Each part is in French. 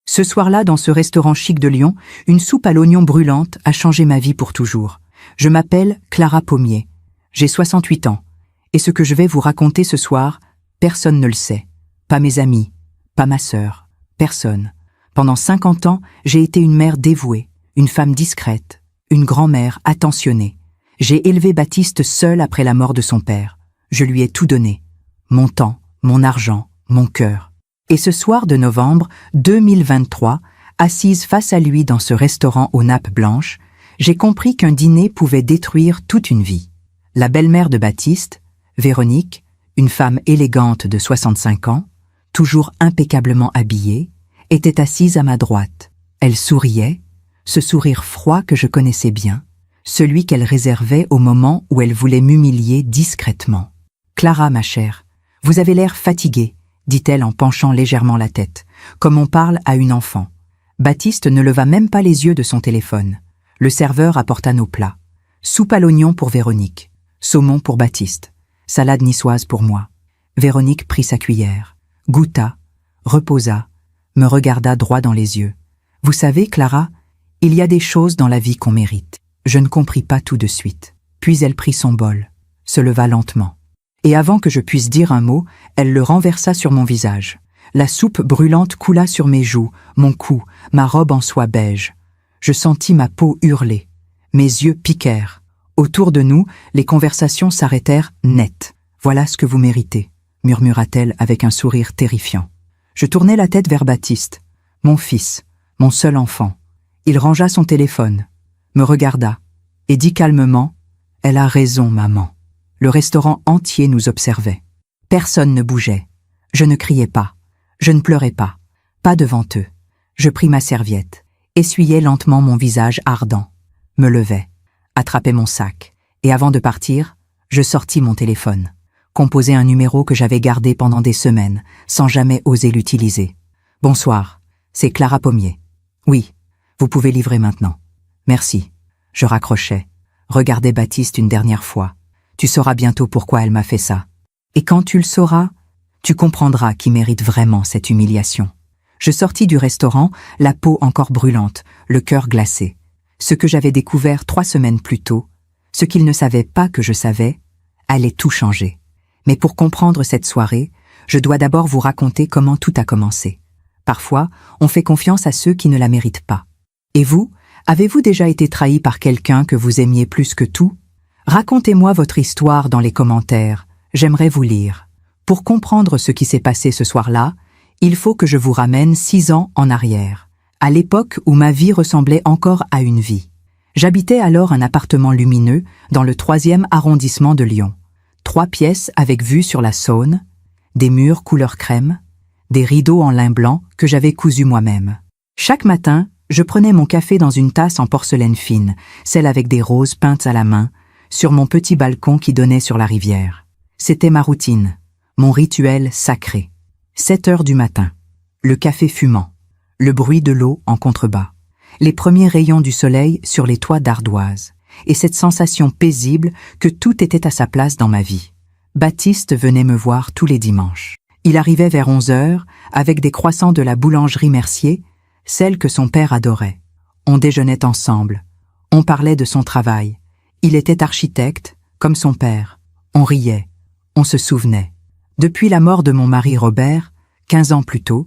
Ce soir-là, dans ce restaurant chic de Lyon, une soupe à l'oignon brûlante a changé ma vie pour toujours. Je m'appelle Clara Pommier. J'ai 68 ans. Et ce que je vais vous raconter ce soir, personne ne le sait. Pas mes amis, pas ma sœur, personne. Pendant 50 ans, j'ai été une mère dévouée, une femme discrète, une grand-mère attentionnée. J'ai élevé Baptiste seul après la mort de son père. Je lui ai tout donné. Mon temps, mon argent, mon cœur. Et ce soir de novembre 2023, assise face à lui dans ce restaurant aux nappes blanches, j'ai compris qu'un dîner pouvait détruire toute une vie. La belle-mère de Baptiste, Véronique, une femme élégante de 65 ans, toujours impeccablement habillée, était assise à ma droite. Elle souriait, ce sourire froid que je connaissais bien, celui qu'elle réservait au moment où elle voulait m'humilier discrètement. « Clara, ma chère, vous avez l'air fatiguée, » dit-elle en penchant légèrement la tête, comme on parle à une enfant. Baptiste ne leva même pas les yeux de son téléphone. Le serveur apporta nos plats. Soupe à l'oignon pour Véronique, saumon pour Baptiste, salade niçoise pour moi. Véronique prit sa cuillère, goûta, reposa, me regarda droit dans les yeux. « Vous savez, Clara, il y a des choses dans la vie qu'on mérite. » Je ne compris pas tout de suite. Puis elle prit son bol, se leva lentement. Et avant que je puisse dire un mot, elle le renversa sur mon visage. La soupe brûlante coula sur mes joues, mon cou, ma robe en soie beige. Je sentis ma peau hurler. Mes yeux piquèrent. Autour de nous, les conversations s'arrêtèrent net. « Voilà ce que vous méritez », murmura-t-elle avec un sourire terrifiant. Je tournai la tête vers Baptiste, mon fils, mon seul enfant. Il rangea son téléphone, me regarda et dit calmement « Elle a raison, maman ». Le restaurant entier nous observait. Personne ne bougeait. Je ne criais pas. Je ne pleurais pas. Pas devant eux. Je pris ma serviette, essuyai lentement mon visage ardent, me levai, attrapai mon sac, et avant de partir, je sortis mon téléphone, composai un numéro que j'avais gardé pendant des semaines, sans jamais oser l'utiliser. « Bonsoir, c'est Clara Pommier. Oui, vous pouvez livrer maintenant. Merci. » Je raccrochai, regardai Baptiste une dernière fois. « Tu sauras bientôt pourquoi elle m'a fait ça. Et quand tu le sauras, tu comprendras qui mérite vraiment cette humiliation. » Je sortis du restaurant, la peau encore brûlante, le cœur glacé. Ce que j'avais découvert 3 semaines plus tôt, ce qu'il ne savait pas que je savais, allait tout changer. Mais pour comprendre cette soirée, je dois d'abord vous raconter comment tout a commencé. Parfois, on fait confiance à ceux qui ne la méritent pas. Et vous, avez-vous déjà été trahi par quelqu'un que vous aimiez plus que tout ? Racontez-moi votre histoire dans les commentaires, j'aimerais vous lire. Pour comprendre ce qui s'est passé ce soir-là, il faut que je vous ramène 6 ans en arrière, à l'époque où ma vie ressemblait encore à une vie. J'habitais alors un appartement lumineux dans le 3e arrondissement de Lyon. 3 pièces avec vue sur la Saône, des murs couleur crème, des rideaux en lin blanc que j'avais cousus moi-même. Chaque matin, je prenais mon café dans une tasse en porcelaine fine, celle avec des roses peintes à la main, sur mon petit balcon qui donnait sur la rivière. C'était ma routine, mon rituel sacré. 7 heures du matin, le café fumant, le bruit de l'eau en contrebas, les premiers rayons du soleil sur les toits d'ardoise, et cette sensation paisible que tout était à sa place dans ma vie. Baptiste venait me voir tous les dimanches. Il arrivait vers 11 heures avec des croissants de la boulangerie Mercier, celle que son père adorait. On déjeunait ensemble, on parlait de son travail. Il était architecte, comme son père. On riait, on se souvenait. Depuis la mort de mon mari Robert, 15 ans plus tôt,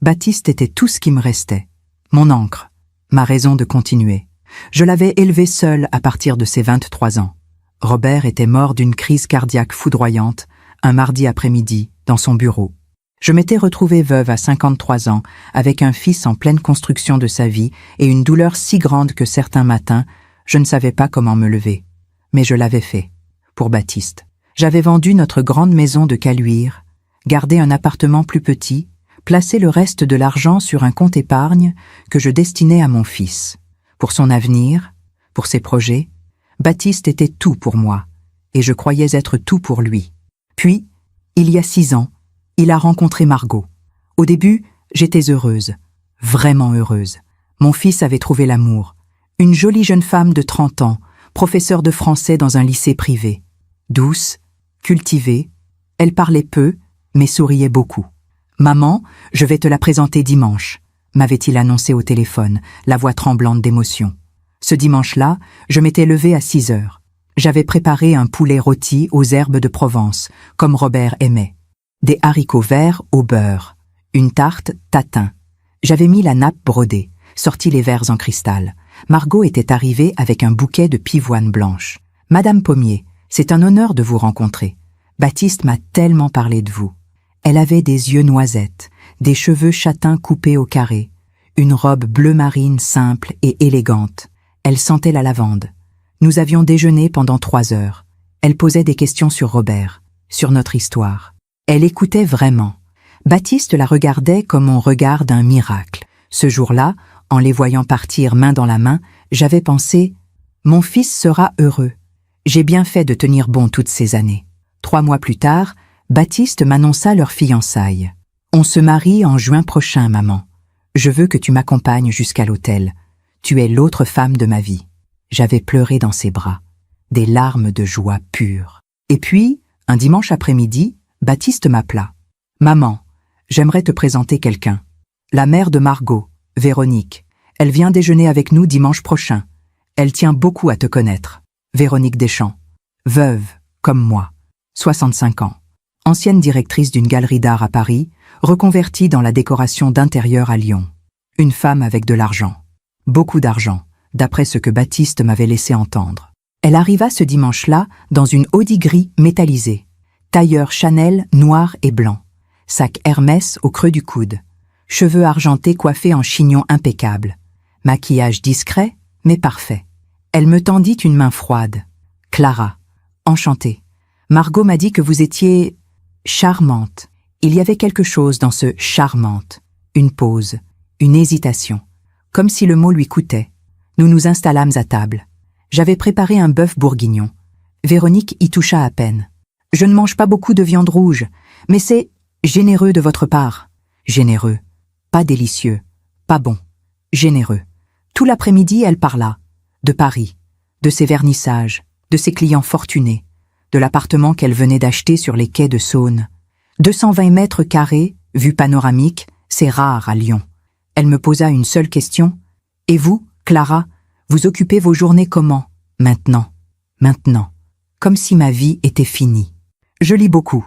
Baptiste était tout ce qui me restait. Mon ancre, ma raison de continuer. Je l'avais élevé seul à partir de ses 23 ans. Robert était mort d'une crise cardiaque foudroyante, un mardi après-midi, dans son bureau. Je m'étais retrouvée veuve à 53 ans, avec un fils en pleine construction de sa vie et une douleur si grande que certains matins, je ne savais pas comment me lever. Mais je l'avais fait, pour Baptiste. J'avais vendu notre grande maison de Caluire, gardé un appartement plus petit, placé le reste de l'argent sur un compte épargne que je destinais à mon fils. Pour son avenir, pour ses projets, Baptiste était tout pour moi, et je croyais être tout pour lui. Puis, il y a 6 ans, il a rencontré Margot. Au début, j'étais heureuse, vraiment heureuse. Mon fils avait trouvé l'amour. Une jolie jeune femme de 30 ans, professeure de français dans un lycée privé. Douce, cultivée, elle parlait peu, mais souriait beaucoup. « Maman, je vais te la présenter dimanche. m'avait-il annoncé au téléphone, la voix tremblante d'émotion. Ce dimanche-là, je m'étais levée à 6 heures. J'avais préparé un poulet rôti aux herbes de Provence, comme Robert aimait. Des haricots verts au beurre. Une tarte tatin. J'avais mis la nappe brodée, sorti les verres en cristal. Margot était arrivée avec un bouquet de pivoine blanche. « Madame Pommier, c'est un honneur de vous rencontrer. Baptiste m'a tellement parlé de vous. » Elle avait des yeux noisettes, des cheveux châtains coupés au carré, une robe bleu marine simple et élégante. Elle sentait la lavande. Nous avions déjeuné pendant 3 heures. Elle posait des questions sur Robert, sur notre histoire. Elle écoutait vraiment. Baptiste la regardait comme on regarde un miracle. Ce jour-là, en les voyant partir main dans la main, j'avais pensé « Mon fils sera heureux. J'ai bien fait de tenir bon toutes ces années. » 3 mois plus tard, Baptiste m'annonça leur fiançailles. « On se marie en juin prochain, maman. Je veux que tu m'accompagnes jusqu'à l'hôtel. Tu es l'autre femme de ma vie. » J'avais pleuré dans ses bras, des larmes de joie pure. Et puis, un dimanche après-midi, Baptiste m'appela. « Maman, j'aimerais te présenter quelqu'un. La mère de Margot, Véronique. Elle vient déjeuner avec nous dimanche prochain. Elle tient beaucoup à te connaître. Véronique Deschamps. Veuve, comme moi. 65 ans. Ancienne directrice d'une galerie d'art à Paris, reconvertie dans la décoration d'intérieur à Lyon. Une femme avec de l'argent. Beaucoup d'argent, d'après ce que Baptiste m'avait laissé entendre. Elle arriva ce dimanche-là dans une Audi gris métallisé. Tailleur Chanel noir et blanc. Sac Hermès au creux du coude. Cheveux argentés coiffés en chignon impeccable. Maquillage discret, mais parfait. Elle me tendit une main froide. « Clara, enchantée. Margot m'a dit que vous étiez charmante. » Il y avait quelque chose dans ce « charmante ». Une pause, une hésitation. Comme si le mot lui coûtait. Nous nous installâmes à table. J'avais préparé un bœuf bourguignon. Véronique y toucha à peine. « Je ne mange pas beaucoup de viande rouge, mais c'est généreux de votre part. » Généreux. Pas délicieux. Pas bon. Généreux. Tout l'après-midi, elle parla. De Paris. De ses vernissages. De ses clients fortunés. De l'appartement qu'elle venait d'acheter sur les quais de Saône. 220 mètres carrés, vue panoramique, c'est rare à Lyon. Elle me posa une seule question. « Et vous, Clara, vous occupez vos journées comment ? Maintenant. Maintenant. » Comme si ma vie était finie. Je lis beaucoup.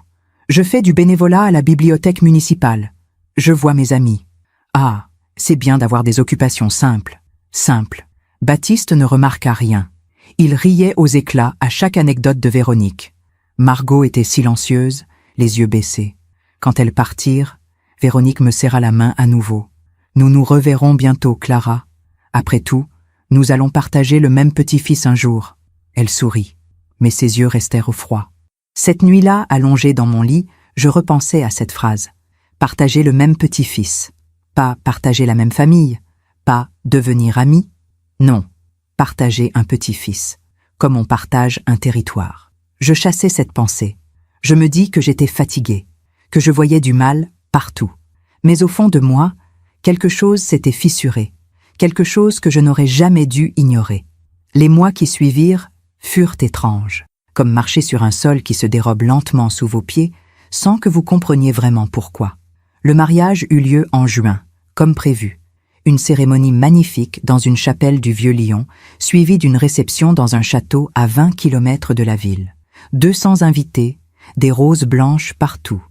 Je fais du bénévolat à la bibliothèque municipale. Je vois mes amis. Ah, c'est bien d'avoir des occupations simples. Simples. Baptiste ne remarqua rien. Il riait aux éclats à chaque anecdote de Véronique. Margot était silencieuse, les yeux baissés. Quand elles partirent, Véronique me serra la main à nouveau. « Nous nous reverrons bientôt, Clara. Après tout, nous allons partager le même petit-fils un jour. » Elle sourit, mais ses yeux restèrent froids. Cette nuit-là, allongée dans mon lit, je repensais à cette phrase. Partager le même petit-fils. Pas partager la même famille. Pas devenir amis. Non, partager un petit-fils. Comme on partage un territoire. Je chassais cette pensée. Je me dis que j'étais fatiguée, que je voyais du mal partout. Mais au fond de moi, quelque chose s'était fissuré, quelque chose que je n'aurais jamais dû ignorer. Les mois qui suivirent furent étranges, comme marcher sur un sol qui se dérobe lentement sous vos pieds, sans que vous compreniez vraiment pourquoi. Le mariage eut lieu en juin, comme prévu. Une cérémonie magnifique dans une chapelle du Vieux-Lyon, suivie d'une réception dans un château à 20 km de la ville. 200 invités, des roses blanches partout,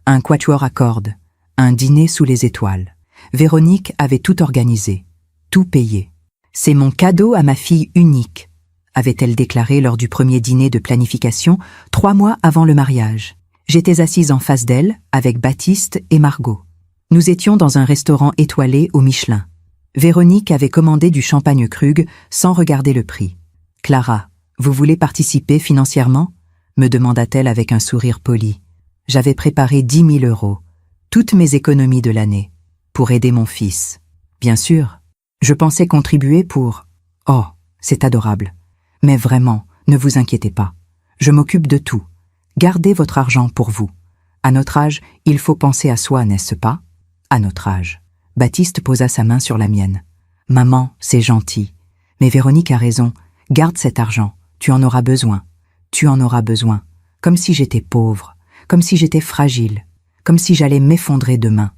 un quatuor à cordes, un dîner sous les étoiles. Véronique avait tout organisé, tout payé. « C'est mon cadeau à ma fille unique », avait-elle déclaré lors du premier dîner de planification, 3 mois avant le mariage. J'étais assise en face d'elle, avec Baptiste et Margot. Nous étions dans un restaurant étoilé au Michelin. Véronique avait commandé du champagne Krug sans regarder le prix. « Clara, vous voulez participer financièrement ?» me demanda-t-elle avec un sourire poli. J'avais préparé 10 000 €, toutes mes économies de l'année, pour aider mon fils. Bien sûr, je pensais contribuer pour... Oh, c'est adorable. Mais vraiment, ne vous inquiétez pas. Je m'occupe de tout. Gardez votre argent pour vous. À notre âge, il faut penser à soi, n'est-ce pas? À notre âge. Baptiste posa sa main sur la mienne. Maman, c'est gentil. Mais Véronique a raison. Garde cet argent. Tu en auras besoin. Tu en auras besoin. Comme si j'étais pauvre. Comme si j'étais fragile. Comme si j'allais m'effondrer demain.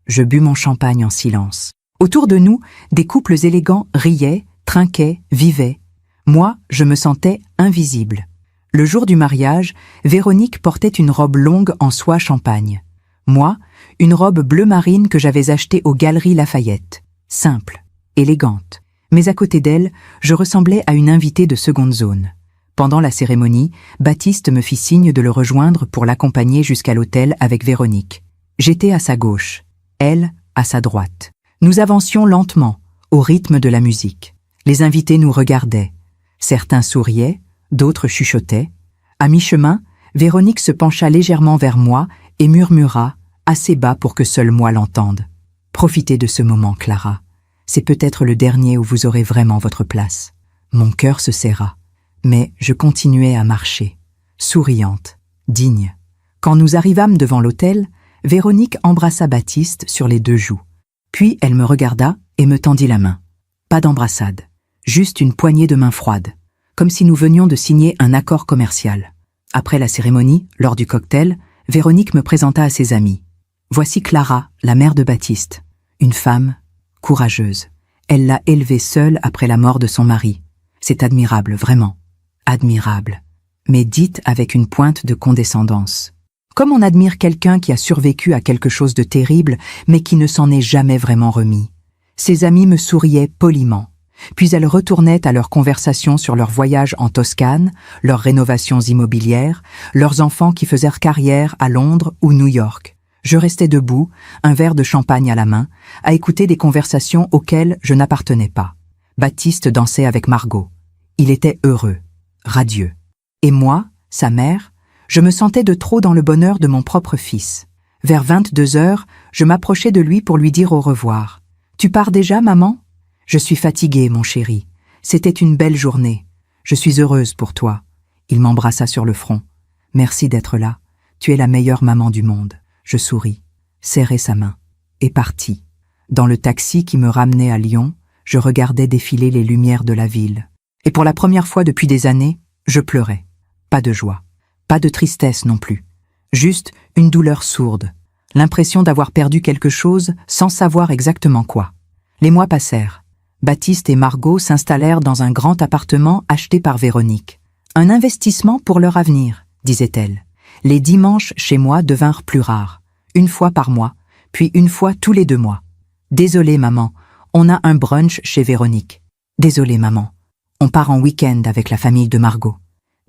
Je bus mon champagne en silence. Autour de nous, des couples élégants riaient, trinquaient, vivaient. Moi, je me sentais invisible. Le jour du mariage, Véronique portait une robe longue en soie champagne. Moi, une robe bleu marine que j'avais achetée aux Galeries Lafayette. Simple, élégante. Mais à côté d'elle, je ressemblais à une invitée de seconde zone. Pendant la cérémonie, Baptiste me fit signe de le rejoindre pour l'accompagner jusqu'à l'hôtel avec Véronique. J'étais à sa gauche, elle à sa droite. Nous avancions lentement, au rythme de la musique. Les invités nous regardaient. Certains souriaient, d'autres chuchotaient. À mi-chemin, Véronique se pencha légèrement vers moi et murmura, assez bas pour que seul moi l'entende. « Profitez de ce moment, Clara. C'est peut-être le dernier où vous aurez vraiment votre place. » Mon cœur se serra. Mais je continuais à marcher, souriante, digne. Quand nous arrivâmes devant l'hôtel, Véronique embrassa Baptiste sur les 2 joues. Puis elle me regarda et me tendit la main. Pas d'embrassade, juste une poignée de main froide, comme si nous venions de signer un accord commercial. Après la cérémonie, lors du cocktail, Véronique me présenta à ses amis. Voici Clara, la mère de Baptiste, une femme courageuse. Elle l'a élevée seule après la mort de son mari. C'est admirable, vraiment. Admirable, mais dite avec une pointe de condescendance. Comme on admire quelqu'un qui a survécu à quelque chose de terrible, mais qui ne s'en est jamais vraiment remis. Ses amis me souriaient poliment, puis elles retournaient à leur conversation sur leur voyage en Toscane, leurs rénovations immobilières, leurs enfants qui faisaient carrière à Londres ou New York. Je restais debout, un verre de champagne à la main, à écouter des conversations auxquelles je n'appartenais pas. Baptiste dansait avec Margot. Il était heureux. Radieux. Et moi, sa mère, je me sentais de trop dans le bonheur de mon propre fils. Vers 22 heures, je m'approchai de lui pour lui dire au revoir. « Tu pars déjà, maman ? » « Je suis fatiguée, mon chéri. C'était une belle journée. Je suis heureuse pour toi. » Il m'embrassa sur le front. « Merci d'être là. Tu es la meilleure maman du monde. » Je souris, serrai sa main, et partis. Dans le taxi qui me ramenait à Lyon, je regardais défiler les lumières de la ville. Et pour la première fois depuis des années, je pleurais. Pas de joie, pas de tristesse non plus. Juste une douleur sourde, l'impression d'avoir perdu quelque chose sans savoir exactement quoi. Les mois passèrent. Baptiste et Margot s'installèrent dans un grand appartement acheté par Véronique. Un investissement pour leur avenir, disait-elle. Les dimanches chez moi devinrent plus rares. Une fois par mois, puis une fois tous les 2 mois. Désolée, maman, on a un brunch chez Véronique. Désolée, maman. On part en week-end avec la famille de Margot.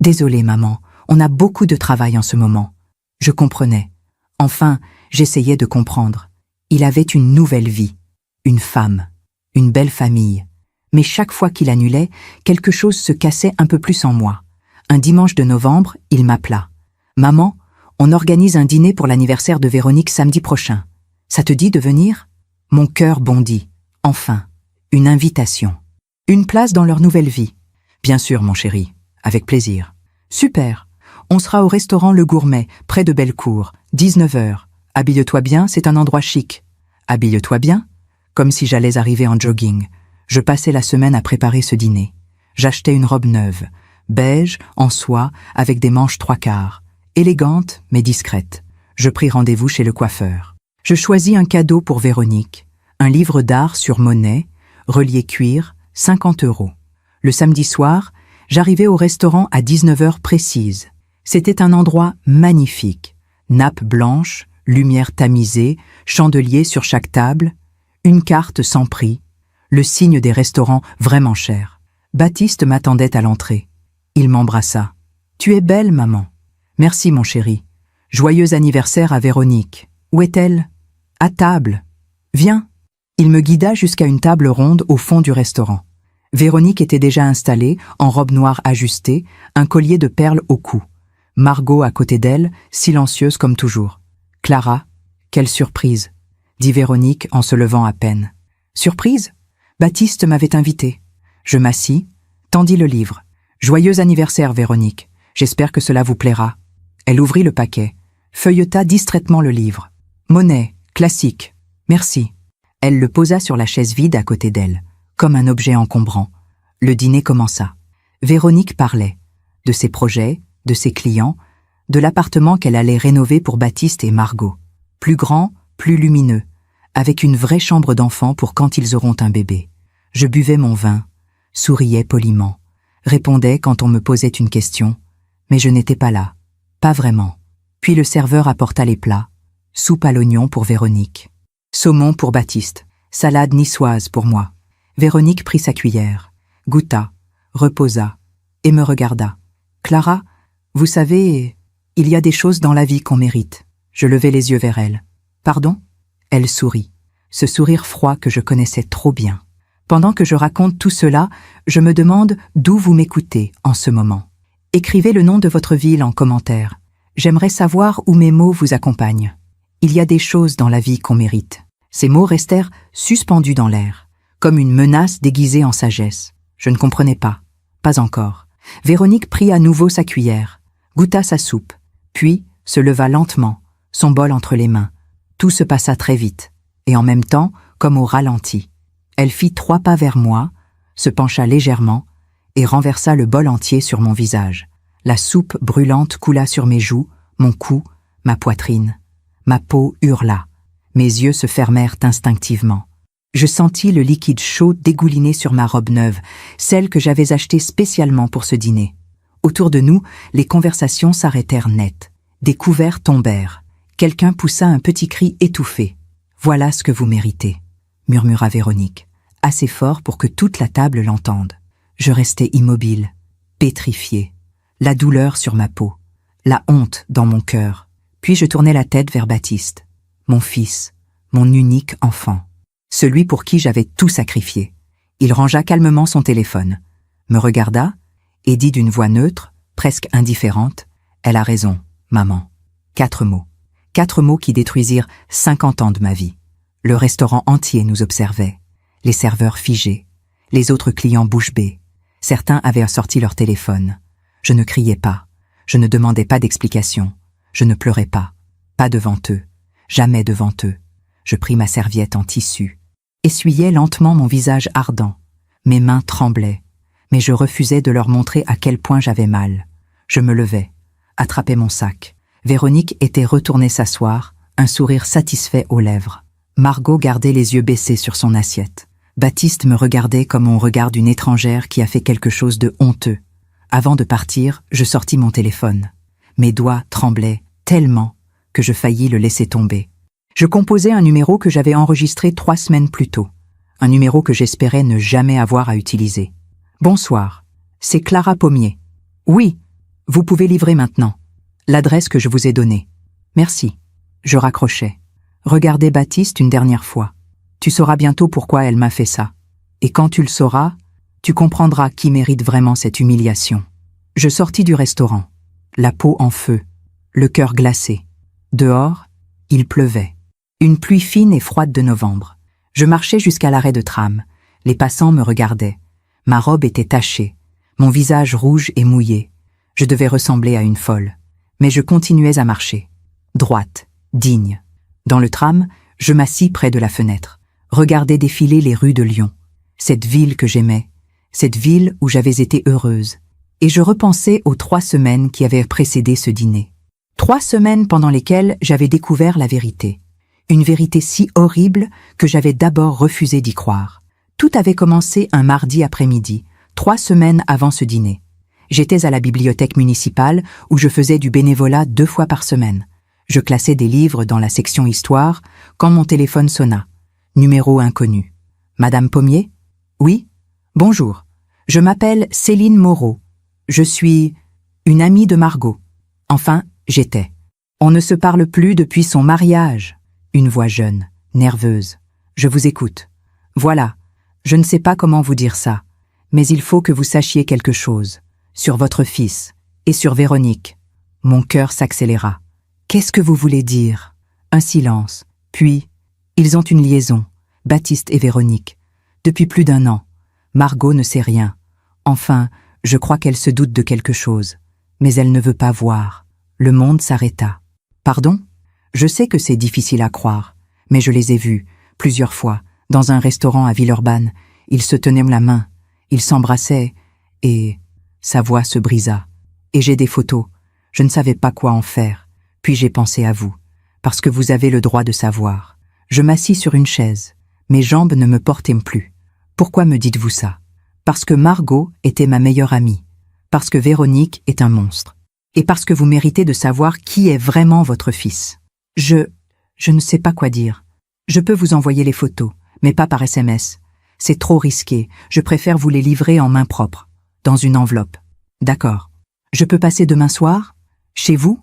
Désolée, maman, on a beaucoup de travail en ce moment. Je comprenais. Enfin, j'essayais de comprendre. Il avait une nouvelle vie, une femme, une belle famille. Mais chaque fois qu'il annulait, quelque chose se cassait un peu plus en moi. Un dimanche de novembre, il m'appela. « Maman, on organise un dîner pour l'anniversaire de Véronique samedi prochain. Ça te dit de venir ?» Mon cœur bondit. Enfin, une invitation. Une place dans leur nouvelle vie. Bien sûr, mon chéri, avec plaisir. Super. On sera au restaurant Le Gourmet, près de Bellecour, 19h. Habille-toi bien, c'est un endroit chic. Habille-toi bien? Comme si j'allais arriver en jogging. Je passais la semaine à préparer ce dîner. J'achetais une robe neuve, beige, en soie, avec des manches 3/4. Élégante, mais discrète. Je pris rendez-vous chez le coiffeur. Je choisis un cadeau pour Véronique. Un livre d'art sur Monet, relié cuir, 50 €. Le samedi soir, j'arrivais au restaurant à 19h précise. C'était un endroit magnifique. Nappe blanche, lumière tamisée, chandelier sur chaque table, une carte sans prix, le signe des restaurants vraiment chers. Baptiste m'attendait à l'entrée. Il m'embrassa. « Tu es belle, maman. » « Merci, mon chéri. Joyeux anniversaire à Véronique. Où est-elle ? » ?»« À table. Viens. » Il me guida jusqu'à une table ronde au fond du restaurant. Véronique était déjà installée, en robe noire ajustée, un collier de perles au cou. Margot à côté d'elle, silencieuse comme toujours. « Clara, quelle surprise !» dit Véronique en se levant à peine. « Surprise ? Baptiste m'avait invité. » Je m'assis, tendis le livre. « Joyeux anniversaire, Véronique. J'espère que cela vous plaira. » Elle ouvrit le paquet, feuilleta distraitement le livre. « Monet, classique. Merci. » Elle le posa sur la chaise vide à côté d'elle, comme un objet encombrant. Le dîner commença. Véronique parlait de ses projets, de ses clients, de l'appartement qu'elle allait rénover pour Baptiste et Margot. Plus grand, plus lumineux, avec une vraie chambre d'enfant pour quand ils auront un bébé. Je buvais mon vin, souriais poliment, répondais quand on me posait une question, mais je n'étais pas là, pas vraiment. Puis le serveur apporta les plats, soupe à l'oignon pour Véronique, saumon pour Baptiste, salade niçoise pour moi. Véronique prit sa cuillère, goûta, reposa, et me regarda. « Clara, vous savez, il y a des choses dans la vie qu'on mérite. » Je levai les yeux vers elle. « Pardon ?» Elle sourit, ce sourire froid que je connaissais trop bien. Pendant que je raconte tout cela, je me demande d'où vous m'écoutez en ce moment. Écrivez le nom de votre ville en commentaire. J'aimerais savoir où mes mots vous accompagnent. Il y a des choses dans la vie qu'on mérite. Ces mots restèrent suspendus dans l'air, comme une menace déguisée en sagesse. Je ne comprenais pas. Pas encore. Véronique prit à nouveau sa cuillère, goûta sa soupe, puis se leva lentement, son bol entre les mains. Tout se passa très vite, et en même temps, comme au ralenti. Elle fit 3 pas vers moi, se pencha légèrement, et renversa le bol entier sur mon visage. La soupe brûlante coula sur mes joues, mon cou, ma poitrine. Ma peau hurla. Mes yeux se fermèrent instinctivement. Je sentis le liquide chaud dégouliner sur ma robe neuve, celle que j'avais achetée spécialement pour ce dîner. Autour de nous, les conversations s'arrêtèrent net. Des couverts tombèrent. Quelqu'un poussa un petit cri étouffé. « Voilà ce que vous méritez », murmura Véronique, assez fort pour que toute la table l'entende. Je restai immobile, pétrifié, la douleur sur ma peau, la honte dans mon cœur. Puis je tournai la tête vers Baptiste, mon fils, mon unique enfant, celui pour qui j'avais tout sacrifié. Il rangea calmement son téléphone, me regarda et dit d'une voix neutre, presque indifférente, « Elle a raison, maman. » 4 mots. 4 mots qui détruisirent 50 ans de ma vie. Le restaurant entier nous observait, les serveurs figés, les autres clients bouche bée. Certains avaient sorti leur téléphone. Je ne criais pas, je ne demandais pas d'explication, je ne pleurais pas devant eux, jamais devant eux. Je pris ma serviette en tissu, essuyais lentement mon visage ardent. Mes mains tremblaient, mais je refusais de leur montrer à quel point j'avais mal. Je me levai, attrapai mon sac. Véronique était retournée s'asseoir, un sourire satisfait aux lèvres. Margot gardait les yeux baissés sur son assiette. Baptiste me regardait comme on regarde une étrangère qui a fait quelque chose de honteux. Avant de partir, je sortis mon téléphone. Mes doigts tremblaient tellement que je faillis le laisser tomber. Je composais un numéro que j'avais enregistré 3 semaines plus tôt. Un numéro que j'espérais ne jamais avoir à utiliser. « Bonsoir, c'est Clara Pommier. »« Oui, vous pouvez livrer maintenant. L'adresse que je vous ai donnée. »« Merci. » Je raccrochais. Regardez Baptiste une dernière fois. Tu sauras bientôt pourquoi elle m'a fait ça. Et quand tu le sauras, tu comprendras qui mérite vraiment cette humiliation. Je sortis du restaurant, la peau en feu, le cœur glacé. Dehors, il pleuvait. Une pluie fine et froide de novembre. Je marchais jusqu'à l'arrêt de tram. Les passants me regardaient. Ma robe était tachée, mon visage rouge et mouillé. Je devais ressembler à une folle. Mais je continuais à marcher, droite, digne. Dans le tram, je m'assis près de la fenêtre, regardais défiler les rues de Lyon, cette ville que j'aimais, cette ville où j'avais été heureuse, et je repensais aux 3 semaines qui avaient précédé ce dîner. 3 semaines pendant lesquelles j'avais découvert la vérité, une vérité si horrible que j'avais d'abord refusé d'y croire. Tout avait commencé un mardi après-midi, 3 semaines avant ce dîner. J'étais à la bibliothèque municipale où je faisais du bénévolat 2 fois par semaine. Je classais des livres dans la section Histoire quand mon téléphone sonna. Numéro inconnu. « Madame Pommier ? » ?»« Oui ? Bonjour. Je m'appelle Céline Moreau. Je suis une amie de Margot. » Enfin, j'étais. « On ne se parle plus depuis son mariage. » Une voix jeune, nerveuse. « Je vous écoute. Voilà. Je ne sais pas comment vous dire ça, mais il faut que vous sachiez quelque chose. Sur votre fils et sur Véronique. » Mon cœur s'accéléra. « Qu'est-ce que vous voulez dire ?» Un silence. Puis, ils ont une liaison, Baptiste et Véronique. Depuis plus d'1 an. Margot ne sait rien. Enfin, je crois qu'elle se doute de quelque chose. Mais elle ne veut pas voir. Le monde s'arrêta. « Pardon ? Je sais que c'est difficile à croire, mais je les ai vus, plusieurs fois, dans un restaurant à Villeurbanne. Ils se tenaient la main, ils s'embrassaient, et... » Sa voix se brisa. « Et j'ai des photos. Je ne savais pas quoi en faire. Puis j'ai pensé à vous, parce que vous avez le droit de savoir. Je m'assis sur une chaise. Mes jambes ne me portaient plus. Pourquoi me dites-vous ça? Parce que Margot était ma meilleure amie. Parce que Véronique est un monstre. Et parce que vous méritez de savoir qui est vraiment votre fils. Je ne sais pas quoi dire. Je peux vous envoyer les photos, mais pas par SMS. C'est trop risqué. Je préfère vous les livrer en main propre, dans une enveloppe. D'accord. Je peux passer demain soir? Chez vous?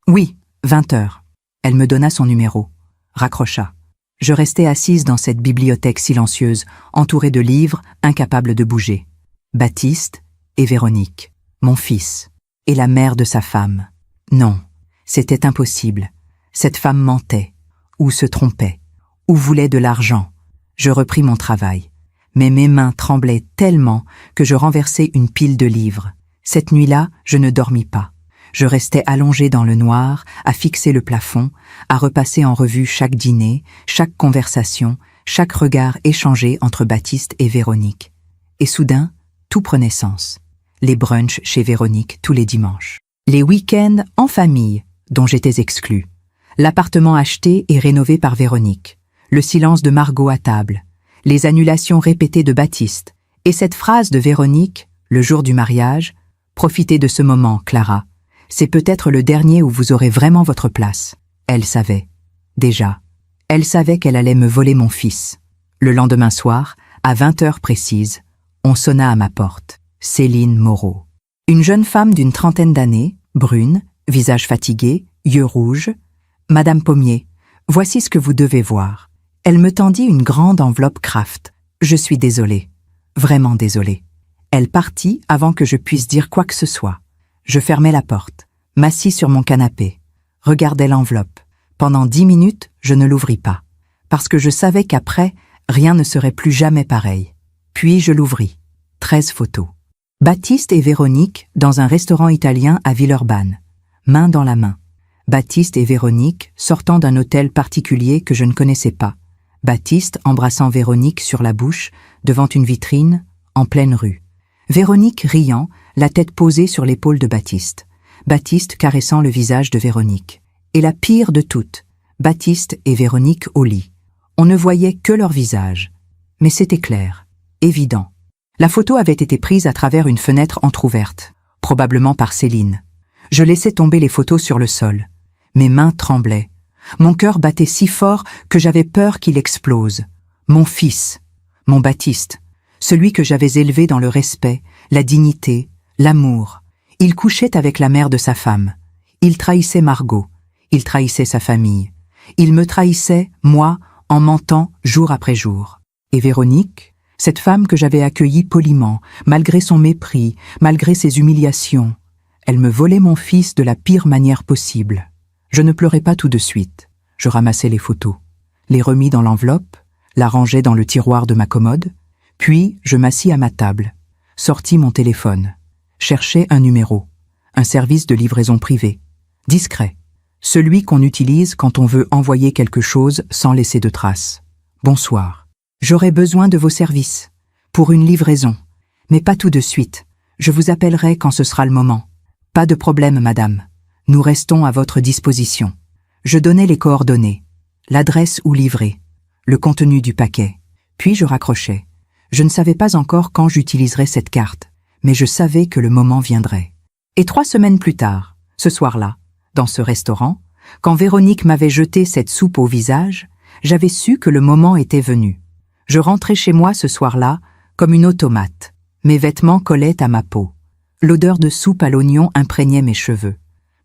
Oui, 20h. Elle me donna son numéro. Raccrocha. Je restais assise dans cette bibliothèque silencieuse, entourée de livres, incapable de bouger. Baptiste et Véronique, mon fils, et la mère de sa femme. Non, c'était impossible. Cette femme mentait, ou se trompait, ou voulait de l'argent. Je repris mon travail. Mais mes mains tremblaient tellement que je renversai une pile de livres. Cette nuit-là, je ne dormis pas. Je restais allongée dans le noir, à fixer le plafond, à repasser en revue chaque dîner, chaque conversation, chaque regard échangé entre Baptiste et Véronique. Et soudain, tout prenait sens. Les brunchs chez Véronique tous les dimanches. Les week-ends en famille, dont j'étais exclue. L'appartement acheté et rénové par Véronique. Le silence de Margot à table. Les annulations répétées de Baptiste. Et cette phrase de Véronique, le jour du mariage, « Profitez de ce moment, Clara. C'est peut-être le dernier où vous aurez vraiment votre place. » Elle savait. Déjà. Elle savait qu'elle allait me voler mon fils. Le lendemain soir, à 20h précises, on sonna à ma porte. Céline Moreau. Une jeune femme d'une trentaine d'années, brune, visage fatigué, yeux rouges. « Madame Pommier, voici ce que vous devez voir. » Elle me tendit une grande enveloppe Kraft. Je suis désolée. Vraiment désolée. Elle partit avant que je puisse dire quoi que ce soit. Je fermai la porte, m'assis sur mon canapé, regardai l'enveloppe. Pendant 10 minutes, je ne l'ouvris pas, parce que je savais qu'après, rien ne serait plus jamais pareil. Puis je l'ouvris. 13 photos. Baptiste et Véronique dans un restaurant italien à Villeurbanne, main dans la main. Baptiste et Véronique sortant d'un hôtel particulier que je ne connaissais pas. Baptiste embrassant Véronique sur la bouche, devant une vitrine, en pleine rue. Véronique riant, la tête posée sur l'épaule de Baptiste. Baptiste caressant le visage de Véronique. Et la pire de toutes, Baptiste et Véronique au lit. On ne voyait que leur visage. Mais c'était clair, évident. La photo avait été prise à travers une fenêtre entr'ouverte, probablement par Céline. Je laissais tomber les photos sur le sol. Mes mains tremblaient. Mon cœur battait si fort que j'avais peur qu'il explose. Mon fils, mon Baptiste, celui que j'avais élevé dans le respect, la dignité, l'amour. Il couchait avec la mère de sa femme. Il trahissait Margot. Il trahissait sa famille. Il me trahissait, moi, en mentant jour après jour. Et Véronique, cette femme que j'avais accueillie poliment, malgré son mépris, malgré ses humiliations, elle me volait mon fils de la pire manière possible. Je ne pleurais pas tout de suite. Je ramassai les photos, les remis dans l'enveloppe, la rangeai dans le tiroir de ma commode, puis je m'assis à ma table, sortis mon téléphone, cherchai un numéro, un service de livraison privée, discret, celui qu'on utilise quand on veut envoyer quelque chose sans laisser de traces. Bonsoir. J'aurai besoin de vos services, pour une livraison, mais pas tout de suite. Je vous appellerai quand ce sera le moment. Pas de problème, madame. Nous restons à votre disposition. Je donnai les coordonnées, l'adresse où livrer, le contenu du paquet. Puis je raccrochai. Je ne savais pas encore quand j'utiliserais cette carte, mais je savais que le moment viendrait. Et 3 semaines plus tard, ce soir-là, dans ce restaurant, quand Véronique m'avait jeté cette soupe au visage, j'avais su que le moment était venu. Je rentrais chez moi ce soir-là comme une automate. Mes vêtements collaient à ma peau. L'odeur de soupe à l'oignon imprégnait mes cheveux.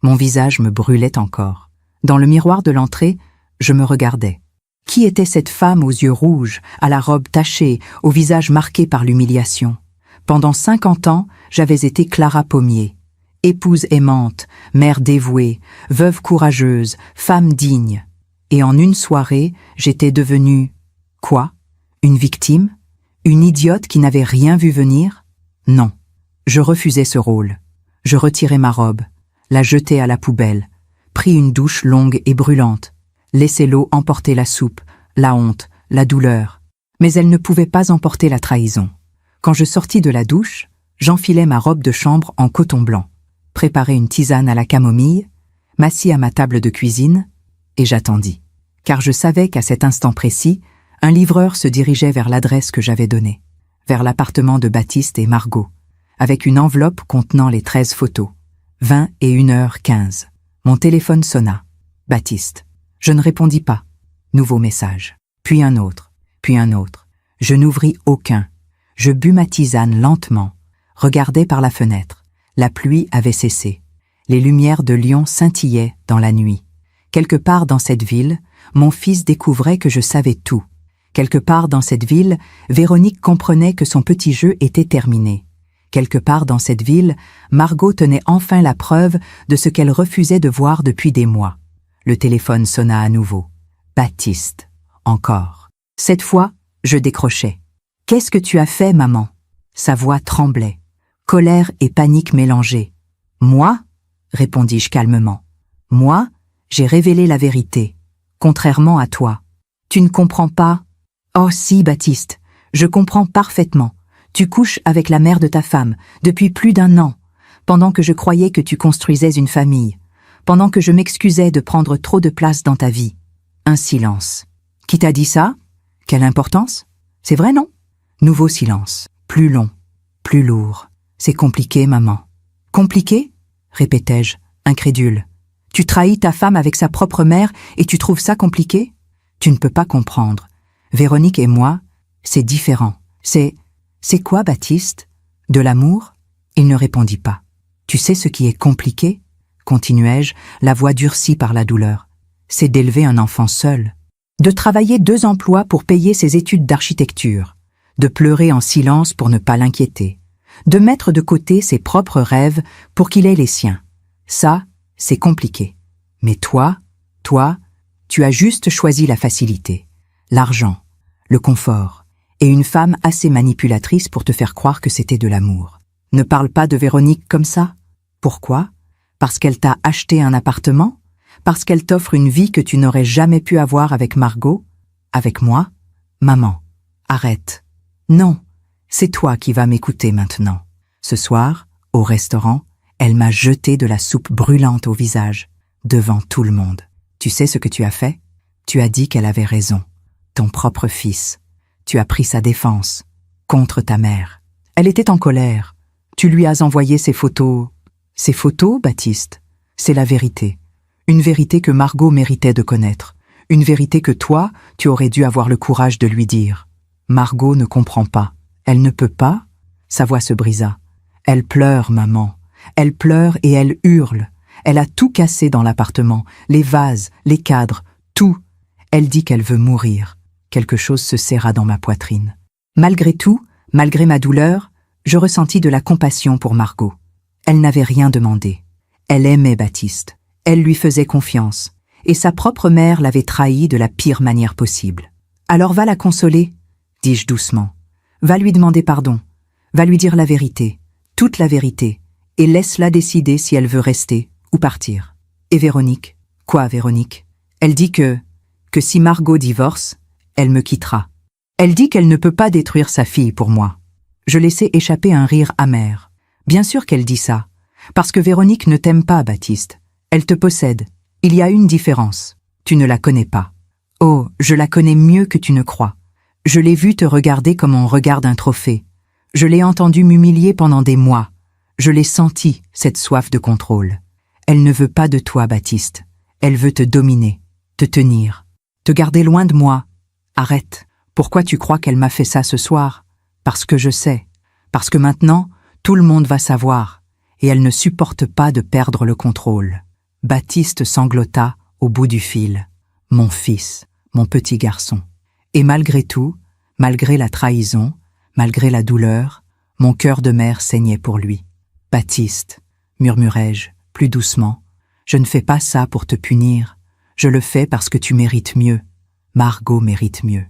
Mon visage me brûlait encore. Dans le miroir de l'entrée, je me regardais. Qui était cette femme aux yeux rouges, à la robe tachée, au visage marqué par l'humiliation? Pendant 50 ans, j'avais été Clara Pommier. Épouse aimante, mère dévouée, veuve courageuse, femme digne. Et en une soirée, j'étais devenue... quoi? Une victime? Une idiote qui n'avait rien vu venir? Non. Je refusais ce rôle. Je retirai ma robe, la jetai à la poubelle, pris une douche longue et brûlante, laissai l'eau emporter la soupe, la honte, la douleur. Mais elle ne pouvait pas emporter la trahison. Quand je sortis de la douche, j'enfilai ma robe de chambre en coton blanc, préparai une tisane à la camomille, m'assis à ma table de cuisine et j'attendis. car je savais qu'à cet instant précis, un livreur se dirigeait vers l'adresse que j'avais donnée, vers l'appartement de Baptiste et Margot, avec une enveloppe contenant les 13 photos. 20 et 1h15. Mon téléphone sonna. Baptiste. Je ne répondis pas. Nouveau message. Puis un autre. Puis un autre. Je n'ouvris aucun. Je bus ma tisane lentement, regardai par la fenêtre. La pluie avait cessé. Les lumières de Lyon scintillaient dans la nuit. Quelque part dans cette ville, mon fils découvrait que je savais tout. Quelque part dans cette ville, Véronique comprenait que son petit jeu était terminé. Quelque part dans cette ville, Margot tenait enfin la preuve de ce qu'elle refusait de voir depuis des mois. Le téléphone sonna à nouveau. Baptiste. Encore. Cette fois, je décrochai. « Qu'est-ce que tu as fait, maman ?» Sa voix tremblait. Colère et panique mélangées. « Moi ?» répondis-je calmement. « Moi, j'ai révélé la vérité, contrairement à toi. Tu ne comprends pas ?»« Oh si, Baptiste, je comprends parfaitement. Tu couches avec la mère de ta femme, depuis plus d'1 an, pendant que je croyais que tu construisais une famille, pendant que je m'excusais de prendre trop de place dans ta vie. » Un silence. « Qui t'a dit ça? Quelle importance? C'est vrai, non ?» Nouveau silence. Plus long, plus lourd. « C'est compliqué, maman. »« Compliqué ?» répétai-je, incrédule. « Tu trahis ta femme avec sa propre mère et tu trouves ça compliqué? Tu ne peux pas comprendre. Véronique et moi, c'est différent. C'est quoi, Baptiste? De l'amour? » Il ne répondit pas. « Tu sais ce qui est compliqué ?» continuai-je, la voix durcie par la douleur. « C'est d'élever un enfant seul. De travailler 2 emplois pour payer ses études d'architecture. De pleurer en silence pour ne pas l'inquiéter. De mettre de côté ses propres rêves pour qu'il ait les siens. Ça, c'est compliqué. Mais toi, tu as juste choisi la facilité, l'argent, le confort, et une femme assez manipulatrice pour te faire croire que c'était de l'amour. Ne parle pas de Véronique comme ça. Pourquoi? Parce qu'elle t'a acheté un appartement? Parce qu'elle t'offre une vie que tu n'aurais jamais pu avoir avec Margot? Avec moi? Maman, arrête. Non, c'est toi qui vas m'écouter maintenant. Ce soir, au restaurant, elle m'a jeté de la soupe brûlante au visage, devant tout le monde. Tu sais ce que tu as fait? Tu as dit qu'elle avait raison. Ton propre fils. Tu as pris sa défense, contre ta mère. Elle était en colère. Tu lui as envoyé ces photos. Ces photos, Baptiste, c'est la vérité. Une vérité que Margot méritait de connaître. Une vérité que toi, tu aurais dû avoir le courage de lui dire. Margot ne comprend pas. Elle ne peut pas? Sa voix se brisa. Elle pleure, maman. Elle pleure et elle hurle. Elle a tout cassé dans l'appartement. Les vases, les cadres, tout. Elle dit qu'elle veut mourir. Quelque chose se serra dans ma poitrine. Malgré tout, malgré ma douleur, je ressentis de la compassion pour Margot. Elle n'avait rien demandé. Elle aimait Baptiste. Elle lui faisait confiance. Et sa propre mère l'avait trahi de la pire manière possible. Alors va la consoler, dis-je doucement. Va lui demander pardon. Va lui dire la vérité, toute la vérité, et laisse-la décider si elle veut rester ou partir. Et Véronique? Quoi, Véronique? Elle dit que si Margot divorce, elle me quittera. Elle dit qu'elle ne peut pas détruire sa fille pour moi. Je laissai échapper un rire amer. Bien sûr qu'elle dit ça, parce que Véronique ne t'aime pas, Baptiste. Elle te possède. Il y a une différence. Tu ne la connais pas. Oh, je la connais mieux que tu ne crois. Je l'ai vue te regarder comme on regarde un trophée. Je l'ai entendue m'humilier pendant des mois. Je l'ai senti, cette soif de contrôle. Elle ne veut pas de toi, Baptiste. Elle veut te dominer, te tenir, te garder loin de moi. Arrête. Pourquoi tu crois qu'elle m'a fait ça ce soir? Parce que je sais. Parce que maintenant, tout le monde va savoir. Et elle ne supporte pas de perdre le contrôle. Baptiste sanglota au bout du fil. Mon fils, mon petit garçon. Et malgré tout, malgré la trahison, malgré la douleur, mon cœur de mère saignait pour lui. Baptiste, murmurai-je, plus doucement, je ne fais pas ça pour te punir. Je le fais parce que tu mérites mieux. Margot mérite mieux.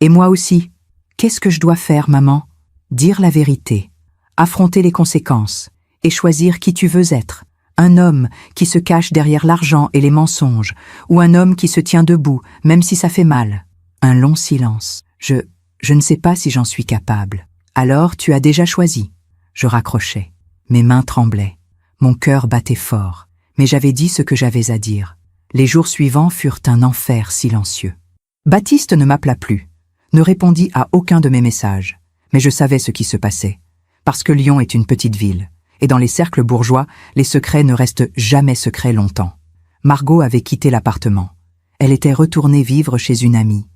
Et moi aussi. Qu'est-ce que je dois faire, maman? Dire la vérité, affronter les conséquences, et choisir qui tu veux être. Un homme qui se cache derrière l'argent et les mensonges, ou un homme qui se tient debout, même si ça fait mal. Un long silence. Je ne sais pas si j'en suis capable. Alors tu as déjà choisi. Je raccrochais. Mes mains tremblaient. Mon cœur battait fort. Mais j'avais dit ce que j'avais à dire. Les jours suivants furent un enfer silencieux. Baptiste ne m'appela plus, ne répondit à aucun de mes messages, mais je savais ce qui se passait, parce que Lyon est une petite ville, et dans les cercles bourgeois, les secrets ne restent jamais secrets longtemps. Margot avait quitté l'appartement. Elle était retournée vivre chez une amie.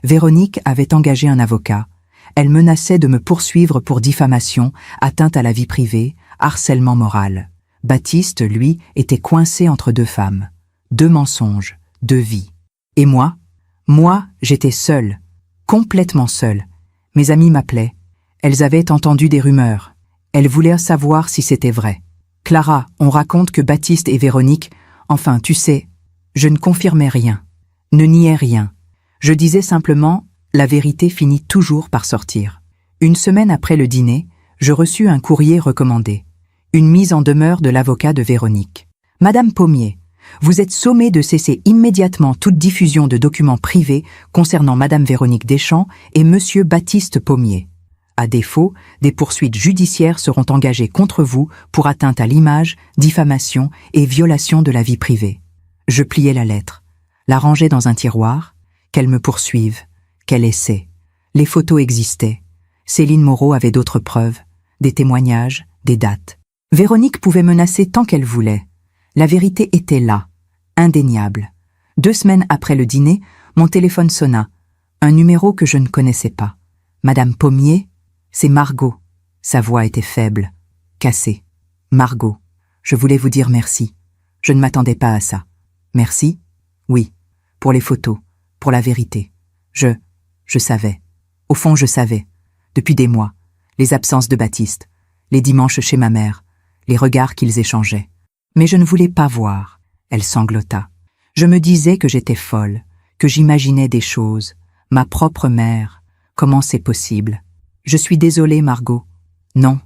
Véronique avait engagé un avocat. Elle menaçait de me poursuivre pour diffamation, atteinte à la vie privée, harcèlement moral. Baptiste, lui, était coincé entre deux femmes. 2 mensonges, 2 vies. Et moi, j'étais seule, complètement seule. Mes amies m'appelaient. Elles avaient entendu des rumeurs. Elles voulaient savoir si c'était vrai. Clara, on raconte que Baptiste et Véronique, enfin, tu sais, je ne confirmais rien, ne niais rien. Je disais simplement, la vérité finit toujours par sortir. Une semaine après le dîner, je reçus un courrier recommandé. Une mise en demeure de l'avocat de Véronique. Madame Pommier, vous êtes sommée de cesser immédiatement toute diffusion de documents privés concernant Madame Véronique Deschamps et Monsieur Baptiste Pommier. À défaut, des poursuites judiciaires seront engagées contre vous pour atteinte à l'image, diffamation et violation de la vie privée. Je pliai la lettre, la rangeai dans un tiroir, qu'elle me poursuive, qu'elle essaie. Les photos existaient. Céline Moreau avait d'autres preuves, des témoignages, des dates. Véronique pouvait menacer tant qu'elle voulait. La vérité était là, indéniable. 2 semaines après le dîner, mon téléphone sonna. Un numéro que je ne connaissais pas. Madame Pommier, c'est Margot. Sa voix était faible, cassée. Margot, je voulais vous dire merci. Je ne m'attendais pas à ça. Merci? Oui. Pour les photos, pour la vérité. Je savais. Au fond, je savais. Depuis des mois. Les absences de Baptiste. Les dimanches chez ma mère. Les regards qu'ils échangeaient. Mais je ne voulais pas voir. Elle sanglota. Je me disais que j'étais folle, que j'imaginais des choses. Ma propre mère. Comment c'est possible? Je suis désolée, Margot. Non,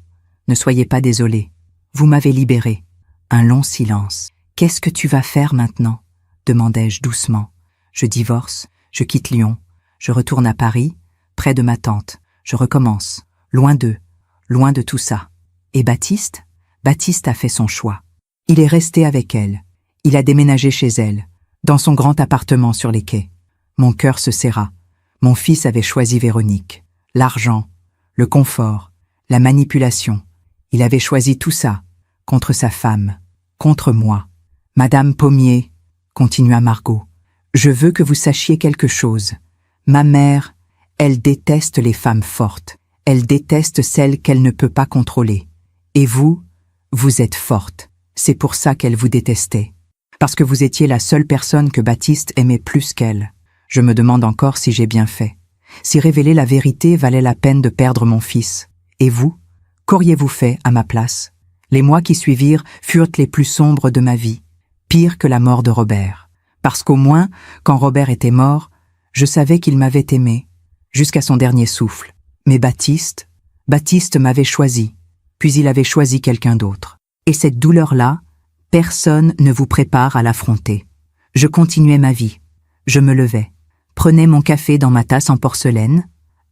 ne soyez pas désolée. Vous m'avez libérée. Un long silence. Qu'est-ce que tu vas faire maintenant? Demandai-je doucement. Je divorce, je quitte Lyon, je retourne à Paris, près de ma tante. Je recommence, loin d'eux, loin de tout ça. Et Baptiste? Baptiste a fait son choix. Il est resté avec elle. Il a déménagé chez elle, dans son grand appartement sur les quais. Mon cœur se serra. Mon fils avait choisi Véronique. L'argent, le confort, la manipulation. Il avait choisi tout ça, contre sa femme, contre moi. Madame Pommier, continua Margot, je veux que vous sachiez quelque chose. Ma mère, elle déteste les femmes fortes. Elle déteste celles qu'elle ne peut pas contrôler. Et vous êtes forte. C'est pour ça qu'elle vous détestait. Parce que vous étiez la seule personne que Baptiste aimait plus qu'elle. Je me demande encore si j'ai bien fait. Si révéler la vérité valait la peine de perdre mon fils. Et vous, qu'auriez-vous fait à ma place? Les mois qui suivirent furent les plus sombres de ma vie, pire que la mort de Robert. Parce qu'au moins, quand Robert était mort, je savais qu'il m'avait aimé, jusqu'à son dernier souffle. Mais Baptiste m'avait choisi, puis il avait choisi quelqu'un d'autre. Et cette douleur-là, personne ne vous prépare à l'affronter. Je continuais ma vie. Je me levais, prenais mon café dans ma tasse en porcelaine,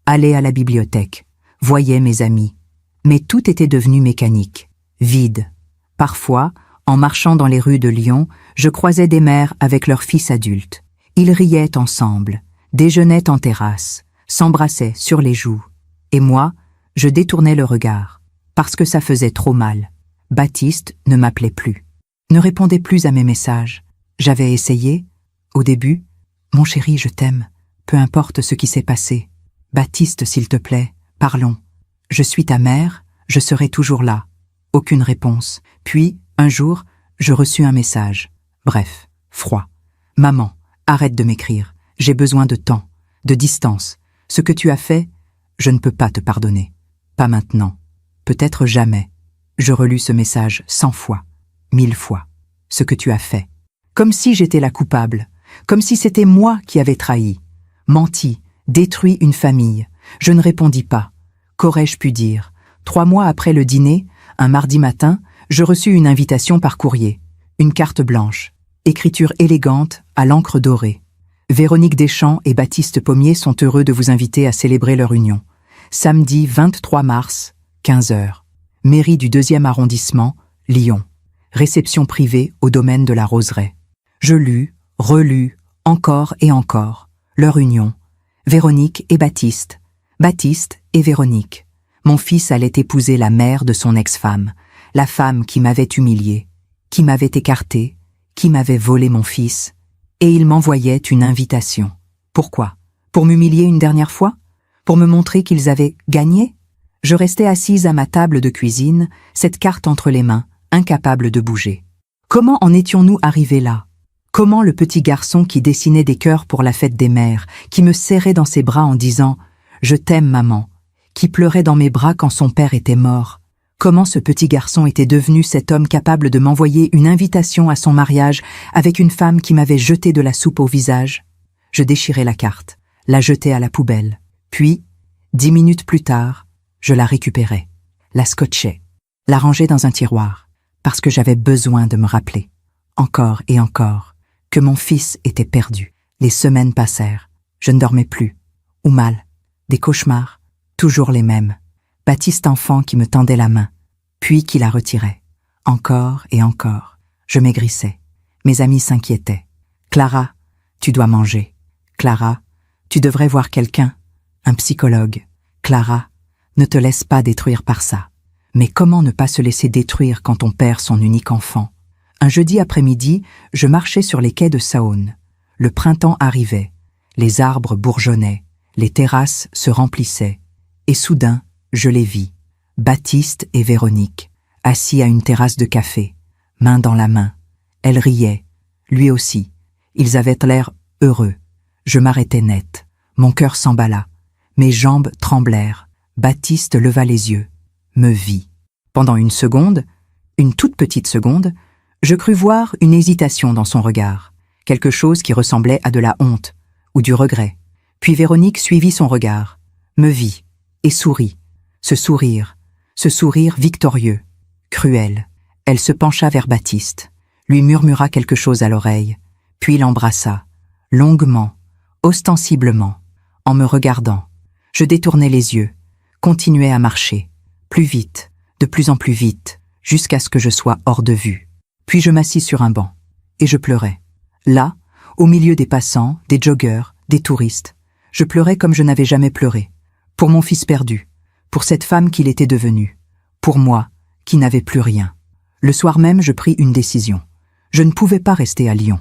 allais à la bibliothèque, voyais mes amis. Mais tout était devenu mécanique, vide. Parfois, en marchant dans les rues de Lyon, je croisais des mères avec leurs fils adultes. Ils riaient ensemble, déjeunaient en terrasse, s'embrassaient sur les joues. Et moi, je détournais le regard, parce que ça faisait trop mal. Baptiste ne m'appelait plus, ne répondait plus à mes messages. J'avais essayé, au début, « Mon chéri, je t'aime, peu importe ce qui s'est passé. Baptiste, s'il te plaît, parlons. Je suis ta mère, je serai toujours là. » Aucune réponse. Puis, un jour, je reçus un message. Bref, froid. « Maman, arrête de m'écrire. J'ai besoin de temps, de distance. Ce que tu as fait, je ne peux pas te pardonner. Pas maintenant. Peut-être jamais. » Je relus ce message 100 fois, 1000 fois. Ce que tu as fait. Comme si j'étais la coupable. Comme si c'était moi qui avais trahi. Menti, détruit une famille. Je ne répondis pas. Qu'aurais-je pu dire? 3 mois après le dîner, un mardi matin, je reçus une invitation par courrier. Une carte blanche. Écriture élégante, à l'encre dorée. Véronique Deschamps et Baptiste Pommier sont heureux de vous inviter à célébrer leur union. Samedi 23 mars, 15 h. Mairie du 2e arrondissement, Lyon. Réception privée au domaine de la Roseraie. Je lus, relus, encore et encore. Leur union. Véronique et Baptiste. Baptiste et Véronique. Mon fils allait épouser la mère de son ex-femme, la femme qui m'avait humilié, qui m'avait écarté, qui m'avait volé mon fils, et il m'envoyait une invitation. Pourquoi? Pour m'humilier une dernière fois? Pour me montrer qu'ils avaient gagné? Je restais assise à ma table de cuisine, cette carte entre les mains, incapable de bouger. Comment en étions-nous arrivés là? Comment le petit garçon qui dessinait des cœurs pour la fête des mères, qui me serrait dans ses bras en disant « Je t'aime, maman », qui pleurait dans mes bras quand son père était mort, comment ce petit garçon était devenu cet homme capable de m'envoyer une invitation à son mariage avec une femme qui m'avait jeté de la soupe au visage? Je déchirai la carte, la jetai à la poubelle, puis, 10 minutes plus tard, je la récupérais, la scotchais, la rangeais dans un tiroir, parce que j'avais besoin de me rappeler, encore et encore, que mon fils était perdu. Les semaines passèrent, je ne dormais plus, ou mal, des cauchemars, toujours les mêmes. Baptiste enfant qui me tendait la main, puis qui la retirait. Encore et encore, je maigrissais. Mes amis s'inquiétaient. « Clara, tu dois manger. Clara, tu devrais voir quelqu'un, un psychologue. Clara, ne te laisse pas détruire par ça. » Mais comment ne pas se laisser détruire quand on perd son unique enfant? Un jeudi après-midi, je marchais sur les quais de Saône. Le printemps arrivait, les arbres bourgeonnaient, les terrasses se remplissaient, et soudain, je les vis, Baptiste et Véronique, assis à une terrasse de café, main dans la main. Elle riait, lui aussi. Ils avaient l'air heureux. Je m'arrêtai net. Mon cœur s'emballa. Mes jambes tremblèrent. Baptiste leva les yeux, me vit. Pendant une seconde, une toute petite seconde, je crus voir une hésitation dans son regard, quelque chose qui ressemblait à de la honte ou du regret. Puis Véronique suivit son regard, me vit et sourit. Ce sourire victorieux, cruel. Elle se pencha vers Baptiste, lui murmura quelque chose à l'oreille, puis l'embrassa, longuement, ostensiblement, en me regardant. Je détournai les yeux, continuai à marcher, plus vite, de plus en plus vite, jusqu'à ce que je sois hors de vue. Puis je m'assis sur un banc, et je pleurais. Là, au milieu des passants, des joggeurs, des touristes, je pleurais comme je n'avais jamais pleuré. Pour mon fils perdu, pour cette femme qu'il était devenu, pour moi, qui n'avais plus rien. Le soir même, je pris une décision. Je ne pouvais pas rester à Lyon.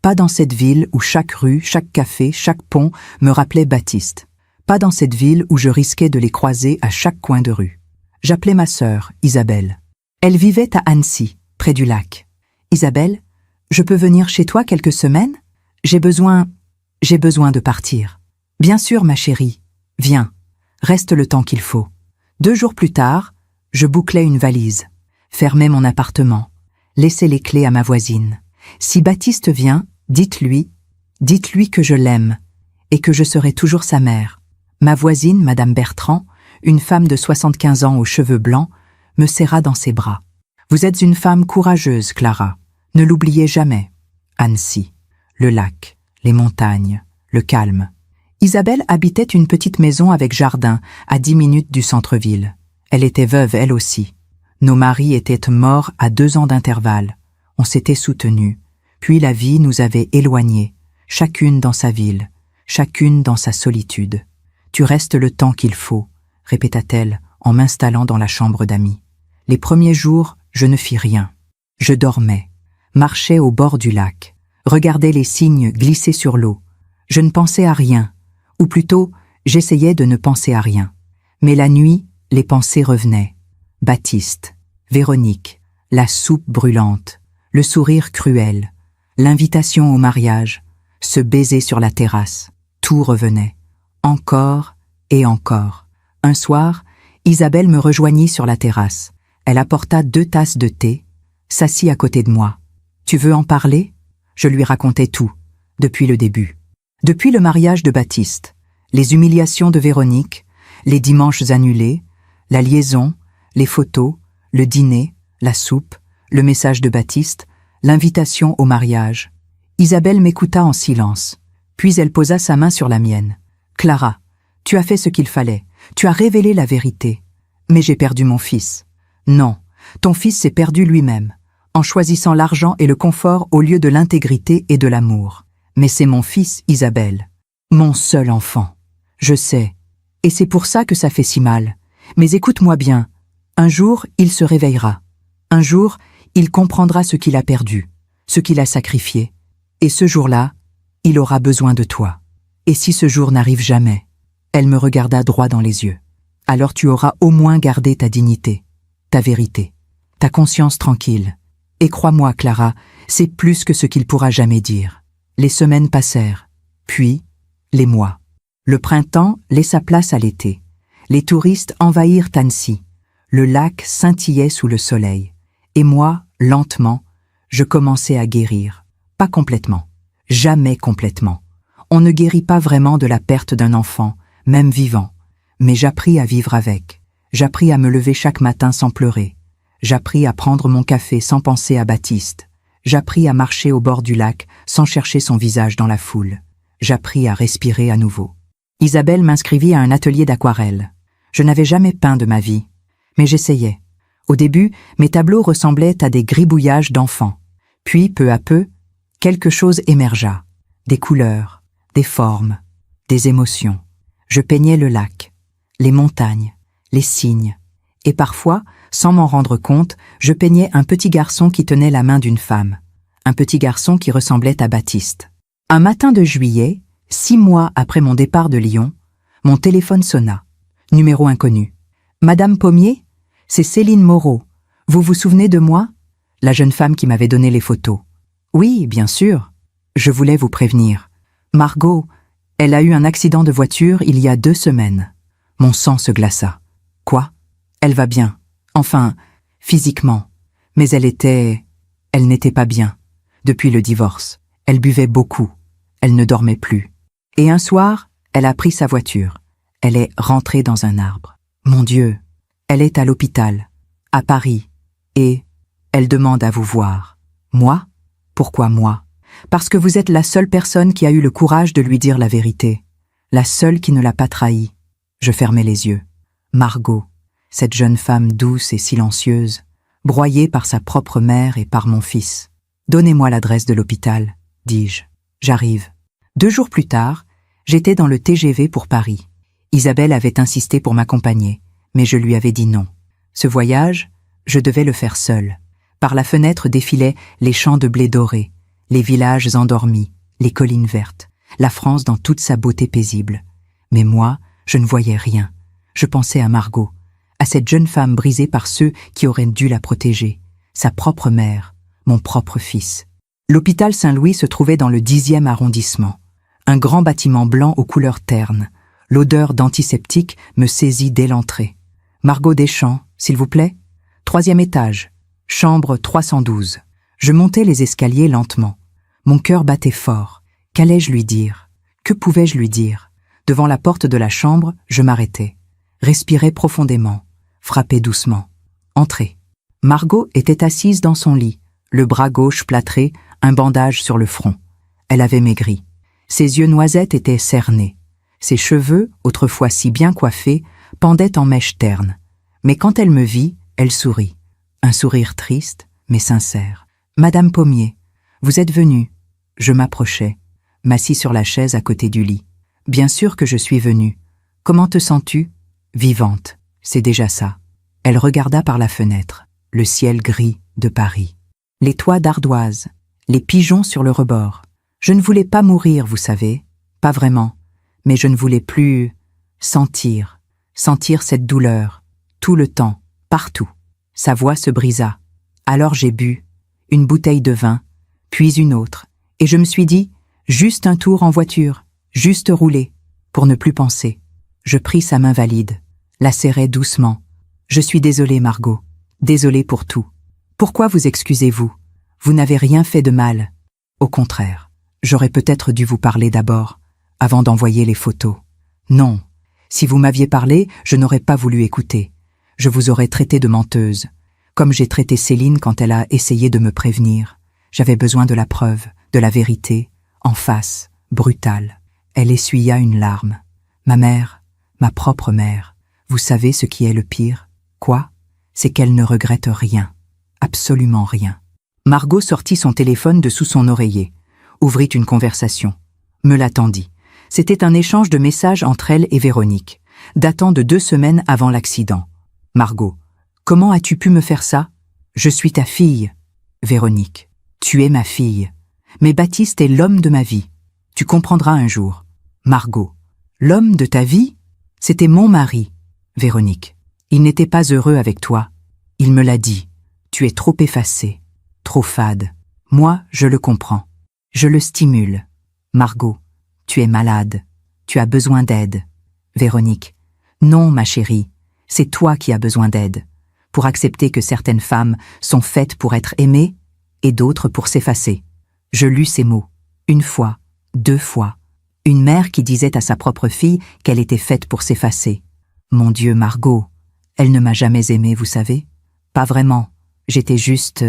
Pas dans cette ville où chaque rue, chaque café, chaque pont me rappelait Baptiste. Pas dans cette ville où je risquais de les croiser à chaque coin de rue. J'appelai ma sœur, Isabelle. Elle vivait à Annecy, près du lac. « Isabelle, je peux venir chez toi quelques semaines? J'ai besoin de partir. »« Bien sûr, ma chérie. Viens. Reste le temps qu'il faut. » 2 jours plus tard, je bouclai une valise, fermai mon appartement, laissai les clés à ma voisine. « Si Baptiste vient, dites-lui que je l'aime et que je serai toujours sa mère. » Ma voisine, Madame Bertrand, une femme de 75 ans aux cheveux blancs, me serra dans ses bras. « Vous êtes une femme courageuse, Clara. Ne l'oubliez jamais. » Annecy, le lac, les montagnes, le calme. Isabelle habitait une petite maison avec jardin, à 10 minutes du centre-ville. Elle était veuve, elle aussi. Nos maris étaient morts à 2 ans d'intervalle. On s'était soutenus. Puis la vie nous avait éloignés, chacune dans sa ville, chacune dans sa solitude. « Tu restes le temps qu'il faut », répéta-t-elle en m'installant dans la chambre d'amis. Les premiers jours, je ne fis rien. Je dormais, marchais au bord du lac, regardais les cygnes glisser sur l'eau. Je ne pensais à rien, ou plutôt, j'essayais de ne penser à rien. Mais la nuit, les pensées revenaient. Baptiste, Véronique, la soupe brûlante, le sourire cruel, l'invitation au mariage, ce baiser sur la terrasse, tout revenait. Encore et encore. Un soir, Isabelle me rejoignit sur la terrasse. Elle apporta 2 tasses de thé, s'assit à côté de moi. « Tu veux en parler ?» Je lui racontai tout, depuis le début. Depuis le mariage de Baptiste, les humiliations de Véronique, les dimanches annulés, la liaison, les photos, le dîner, la soupe, le message de Baptiste, l'invitation au mariage. Isabelle m'écouta en silence, puis elle posa sa main sur la mienne. « Clara, tu as fait ce qu'il fallait, tu as révélé la vérité. Mais j'ai perdu mon fils. » « Non, ton fils s'est perdu lui-même. en choisissant l'argent et le confort au lieu de l'intégrité et de l'amour. Mais c'est mon fils, Isabelle. Mon seul enfant. Je sais. Et c'est pour ça que ça fait si mal. Mais écoute-moi bien. Un jour, il se réveillera. Un jour, il comprendra ce qu'il a perdu, ce qu'il a sacrifié. Et ce jour-là, il aura besoin de toi. Et si ce jour n'arrive jamais, elle me regarda droit dans les yeux. Alors tu auras au moins gardé ta dignité, ta vérité, ta conscience tranquille. Et crois-moi, Clara, c'est plus que ce qu'il pourra jamais dire. Les semaines passèrent, puis les mois. Le printemps laissa place à l'été. Les touristes envahirent Annecy. Le lac scintillait sous le soleil. Et moi, lentement, je commençais à guérir. Pas complètement. Jamais complètement. On ne guérit pas vraiment de la perte d'un enfant, même vivant. Mais j'appris à vivre avec. J'appris à me lever chaque matin sans pleurer. J'appris à prendre mon café sans penser à Baptiste. J'appris à marcher au bord du lac sans chercher son visage dans la foule. J'appris à respirer à nouveau. Isabelle m'inscrivit à un atelier d'aquarelle. Je n'avais jamais peint de ma vie, mais j'essayais. Au début, mes tableaux ressemblaient à des gribouillages d'enfants. Puis, peu à peu, quelque chose émergea. Des couleurs, des formes, des émotions. Je peignais le lac, les montagnes, les cygnes. Et parfois, sans m'en rendre compte, je peignais un petit garçon qui tenait la main d'une femme. Un petit garçon qui ressemblait à Baptiste. Un matin de juillet, 6 mois après mon départ de Lyon, mon téléphone sonna. Numéro inconnu. « Madame Pommier, c'est Céline Moreau. Vous vous souvenez de moi ?» La jeune femme qui m'avait donné les photos. « Oui, bien sûr. Je voulais vous prévenir. Margot, elle a eu un accident de voiture il y a 2 semaines. » Mon sang se glaça. « Quoi ? Elle va bien. Enfin, physiquement. Mais elle n'était pas bien. Depuis le divorce. Elle buvait beaucoup. Elle ne dormait plus. Et un soir, elle a pris sa voiture. Elle est rentrée dans un arbre. Mon Dieu, elle est à l'hôpital, à Paris. Et elle demande à vous voir. Moi ? Pourquoi moi ? Parce que vous êtes la seule personne qui a eu le courage de lui dire la vérité. La seule qui ne l'a pas trahi. Je fermai les yeux. Margot, cette jeune femme douce et silencieuse, broyée par sa propre mère et par mon fils. Donnez-moi l'adresse de l'hôpital, dis-je. J'arrive. 2 jours plus tard, j'étais dans le TGV pour Paris. Isabelle avait insisté pour m'accompagner, mais je lui avais dit non. Ce voyage, je devais le faire seule. Par la fenêtre défilaient les champs de blé doré, les villages endormis, les collines vertes, la France dans toute sa beauté paisible. Mais moi, je ne voyais rien. Je pensais à Margot, à cette jeune femme brisée par ceux qui auraient dû la protéger, sa propre mère, mon propre fils. L'hôpital Saint-Louis se trouvait dans le 10e arrondissement. Un grand bâtiment blanc aux couleurs ternes. L'odeur d'antiseptique me saisit dès l'entrée. Margot Deschamps, s'il vous plaît ? 3e étage, chambre 312. Je montais les escaliers lentement. Mon cœur battait fort. Qu'allais-je lui dire ? Que pouvais-je lui dire ? Devant la porte de la chambre, je m'arrêtai. Respirai profondément. Frappai doucement. Entrez. Margot était assise dans son lit, le bras gauche plâtré, un bandage sur le front. Elle avait maigri. Ses yeux noisettes étaient cernés. Ses cheveux, autrefois si bien coiffés, pendaient en mèches ternes. Mais quand elle me vit, elle sourit. Un sourire triste, mais sincère. « Madame Pommier, vous êtes venue. » Je m'approchai, m'assis sur la chaise à côté du lit. « Bien sûr que je suis venue. Comment te sens-tu ? » « Vivante, c'est déjà ça. » Elle regarda par la fenêtre, le ciel gris de Paris. Les toits d'ardoise, les pigeons sur le rebord. Je ne voulais pas mourir, vous savez. Pas vraiment. Mais je ne voulais plus sentir cette douleur, tout le temps, partout. Sa voix se brisa. Alors j'ai bu, une bouteille de vin, puis une autre, et je me suis dit, juste un tour en voiture, juste rouler, pour ne plus penser. Je pris sa main valide, la serrai doucement. Je suis désolée, Margot, désolée pour tout. Pourquoi vous excusez-vous ? Vous n'avez rien fait de mal. Au contraire, j'aurais peut-être dû vous parler d'abord, avant d'envoyer les photos. Non, si vous m'aviez parlé, je n'aurais pas voulu écouter. Je vous aurais traité de menteuse, comme j'ai traité Céline quand elle a essayé de me prévenir. J'avais besoin de la preuve, de la vérité, en face, brutale. Elle essuya une larme. Ma mère, ma propre mère, vous savez ce qui est le pire ? Quoi ? C'est qu'elle ne regrette rien, absolument rien. Margot sortit son téléphone de sous son oreiller, ouvrit une conversation, me l'attendit. C'était un échange de messages entre elle et Véronique, datant de 2 semaines avant l'accident. Margot: comment as-tu pu me faire ça? Je suis ta fille. Véronique: tu es ma fille. Mais Baptiste est l'homme de ma vie. Tu comprendras un jour. Margot: l'homme de ta vie? C'était mon mari. Véronique: il n'était pas heureux avec toi. Il me l'a dit. Tu es trop effacée, trop fade. Moi, je le comprends. Je le stimule. Margot: tu es malade. Tu as besoin d'aide. Véronique: non, ma chérie, c'est toi qui as besoin d'aide. Pour accepter que certaines femmes sont faites pour être aimées et d'autres pour s'effacer. Je lus ces mots, 1 fois, 2 fois. Une mère qui disait à sa propre fille qu'elle était faite pour s'effacer. Mon Dieu, Margot, elle ne m'a jamais aimée, vous savez? Pas vraiment, j'étais juste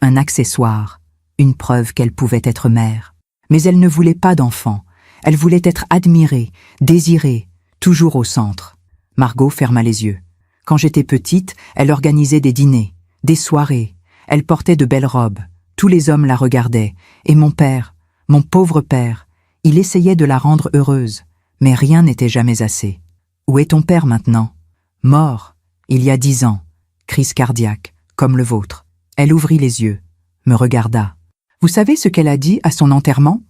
un accessoire, une preuve qu'elle pouvait être mère. Mais elle ne voulait pas d'enfant, elle voulait être admirée, désirée, toujours au centre. Margot ferma les yeux. Quand j'étais petite, elle organisait des dîners, des soirées, elle portait de belles robes. Tous les hommes la regardaient, et mon père, mon pauvre père, il essayait de la rendre heureuse, mais rien n'était jamais assez. Où est ton père maintenant? Mort, il y a 10 ans, crise cardiaque, comme le vôtre. Elle ouvrit les yeux, me regarda. Vous savez ce qu'elle a dit à son enterrement?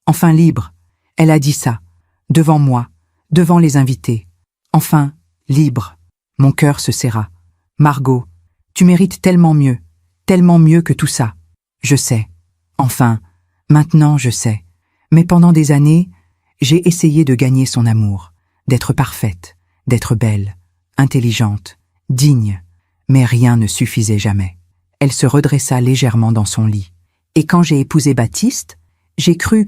Enfin libre. Elle a dit ça, devant moi, devant les invités. Enfin, libre. Mon cœur se serra. Margot, tu mérites tellement mieux que tout ça. Je sais. Enfin, maintenant je sais. Mais pendant des années, j'ai essayé de gagner son amour, d'être parfaite, d'être belle, intelligente, digne. Mais rien ne suffisait jamais. Elle se redressa légèrement dans son lit. Et quand j'ai épousé Baptiste, j'ai cru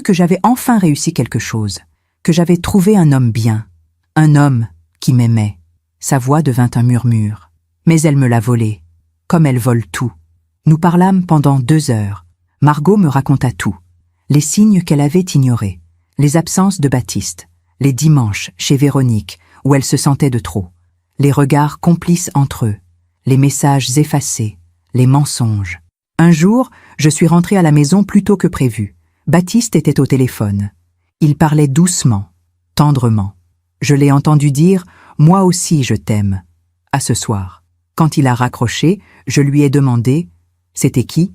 que j'avais enfin réussi quelque chose, que j'avais trouvé un homme bien, un homme qui m'aimait. Sa voix devint un murmure. Mais elle me l'a volé, comme elle vole tout. Nous parlâmes pendant 2 heures. Margot me raconta tout. Les signes qu'elle avait ignorés, les absences de Baptiste, les dimanches chez Véronique où elle se sentait de trop, les regards complices entre eux, les messages effacés, les mensonges. Un jour, je suis rentrée à la maison plus tôt que prévu. Baptiste était au téléphone. Il parlait doucement, tendrement. Je l'ai entendu dire « Moi aussi je t'aime » à ce soir. Quand il a raccroché, je lui ai demandé « C'était qui ?»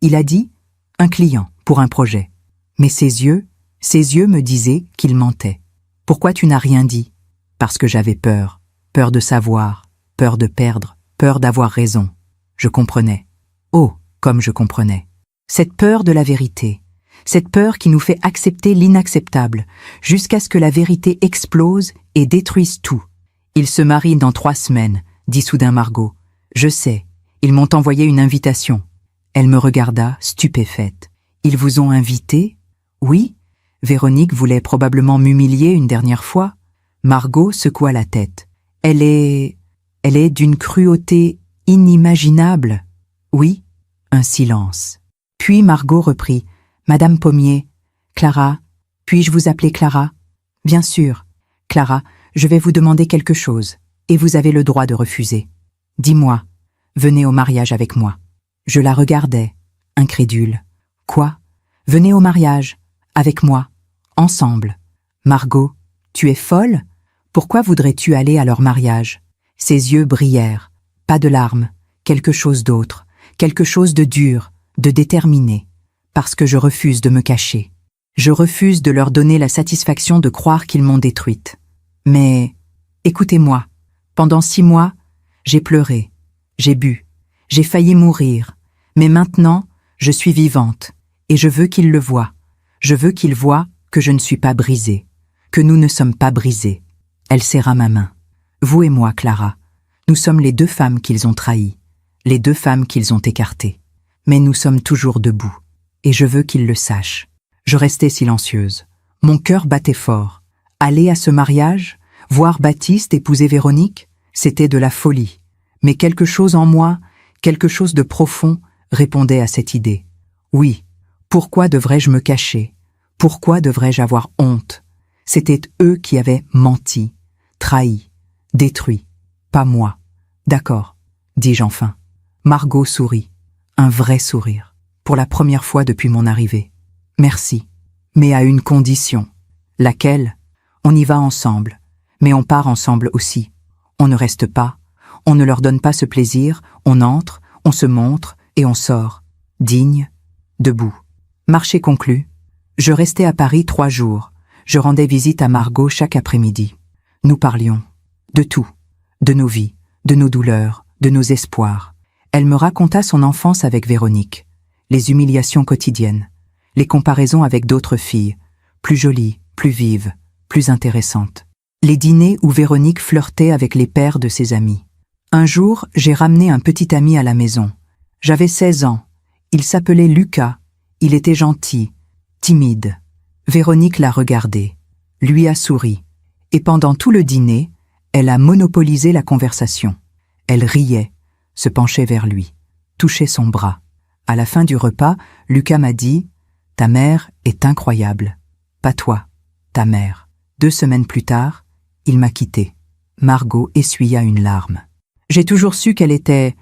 Il a dit « Un client, pour un projet ». Mais ses yeux me disaient qu'il mentait. « Pourquoi tu n'as rien dit ?» Parce que j'avais peur. Peur de savoir, peur de perdre, peur d'avoir raison. Je comprenais. Oh, comme je comprenais. Cette peur de la vérité. Cette peur qui nous fait accepter l'inacceptable, jusqu'à ce que la vérité explose et détruise tout. « Il se marie dans 3 semaines », dit soudain Margot. « Je sais, ils m'ont envoyé une invitation. » Elle me regarda, stupéfaite. « Ils vous ont invité ?»« Oui. » Véronique voulait probablement m'humilier une dernière fois. Margot secoua la tête. « Elle est d'une cruauté inimaginable. »« Oui. » Un silence. Puis Margot reprit. « Madame Pommier, Clara, puis-je vous appeler Clara ?»« Bien sûr. Clara, je vais vous demander quelque chose, et vous avez le droit de refuser. Dis-moi, venez au mariage avec moi. » Je la regardais, incrédule. « Quoi? Venez au mariage, avec moi, ensemble. »« Margot, tu es folle? Pourquoi voudrais-tu aller à leur mariage ?» Ses yeux brillèrent, pas de larmes, quelque chose d'autre, quelque chose de dur, de déterminé. Parce que je refuse de me cacher. Je refuse de leur donner la satisfaction de croire qu'ils m'ont détruite. Mais, écoutez-moi, pendant 6 mois, j'ai pleuré, j'ai bu, j'ai failli mourir, mais maintenant, je suis vivante, et je veux qu'ils le voient. Je veux qu'ils voient que je ne suis pas brisée, que nous ne sommes pas brisés. Elle serra ma main. Vous et moi, Clara, nous sommes les 2 femmes qu'ils ont trahies, les 2 femmes qu'ils ont écartées. Mais nous sommes toujours debout. Et je veux qu'ils le sachent. Je restais silencieuse. Mon cœur battait fort. Aller à ce mariage, voir Baptiste épouser Véronique, c'était de la folie. Mais quelque chose en moi, quelque chose de profond, répondait à cette idée. Oui, pourquoi devrais-je me cacher? Pourquoi devrais-je avoir honte? C'était eux qui avaient menti, trahi, détruit, pas moi. D'accord, dis-je enfin. Margot sourit. Un vrai sourire. Pour la première fois depuis mon arrivée. Merci. Mais à une condition. Laquelle? On y va ensemble. Mais on part ensemble aussi. On ne reste pas. On ne leur donne pas ce plaisir. On entre, on se montre et on sort. Digne, debout. Marché conclu. Je restais à Paris 3 jours. Je rendais visite à Margot chaque après-midi. Nous parlions. De tout. De nos vies, de nos douleurs, de nos espoirs. Elle me raconta son enfance avec Véronique. Les humiliations quotidiennes. Les comparaisons avec d'autres filles. Plus jolies, plus vives, plus intéressantes. Les dîners où Véronique flirtait avec les pères de ses amis. Un jour, j'ai ramené un petit ami à la maison. J'avais 16 ans. Il s'appelait Lucas. Il était gentil, timide. Véronique l'a regardé, lui a souri. Et pendant tout le dîner, elle a monopolisé la conversation. Elle riait, se penchait vers lui, touchait son bras. À la fin du repas, Lucas m'a dit « Ta mère est incroyable. Pas toi, ta mère. » 2 semaines plus tard, il m'a quitté. Margot essuya une larme. J'ai toujours su qu'elle était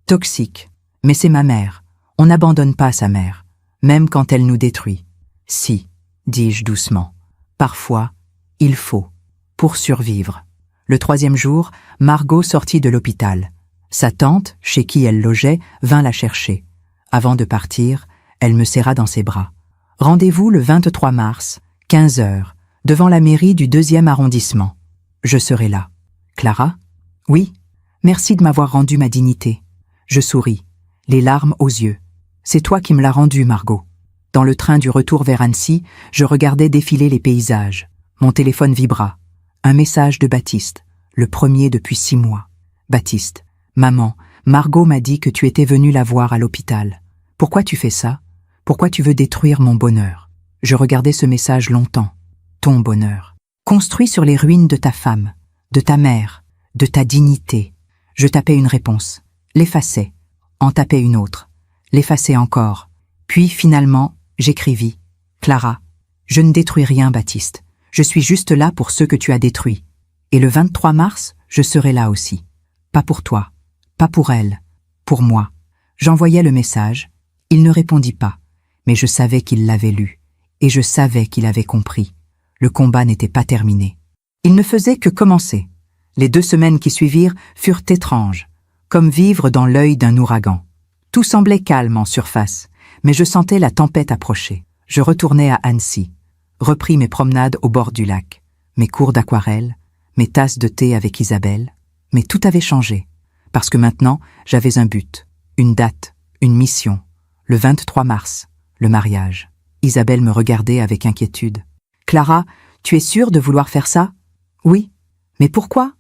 toxique, mais c'est ma mère. On n'abandonne pas sa mère, même quand elle nous détruit. Si, dis-je doucement, parfois, il faut, pour survivre. Le 3e jour, Margot sortit de l'hôpital. Sa tante, chez qui elle logeait, vint la chercher. Avant de partir, elle me serra dans ses bras. Rendez-vous le 23 mars, 15 heures, devant la mairie du 2e arrondissement. Je serai là. Clara? Oui. Merci de m'avoir rendu ma dignité. Je souris, les larmes aux yeux. C'est toi qui me l'as rendu, Margot. Dans le train du retour vers Annecy, je regardais défiler les paysages. Mon téléphone vibra. Un message de Baptiste, le premier depuis 6 mois. Baptiste, maman, Margot m'a dit que tu étais venue la voir à l'hôpital. Pourquoi tu fais ça? Pourquoi tu veux détruire mon bonheur? Je regardais ce message longtemps. Ton bonheur. Construit sur les ruines de ta femme, de ta mère, de ta dignité. Je tapais une réponse, l'effaçais, en tapais une autre, l'effaçais encore. Puis finalement, j'écrivis « Clara, je ne détruis rien, Baptiste. Je suis juste là pour ceux que tu as détruits. Et le 23 mars, je serai là aussi. Pas pour toi, pas pour elle, pour moi. » J'envoyais le message. Il ne répondit pas, mais je savais qu'il l'avait lu, et je savais qu'il avait compris. Le combat n'était pas terminé. Il ne faisait que commencer. Les 2 semaines qui suivirent furent étranges, comme vivre dans l'œil d'un ouragan. Tout semblait calme en surface, mais je sentais la tempête approcher. Je retournai à Annecy, repris mes promenades au bord du lac, mes cours d'aquarelle, mes tasses de thé avec Isabelle, mais tout avait changé, parce que maintenant j'avais un but, une date, une mission. Le 23 mars, le mariage. Isabelle me regardait avec inquiétude. « Clara, tu es sûre de vouloir faire ça? »« Oui. Mais pourquoi?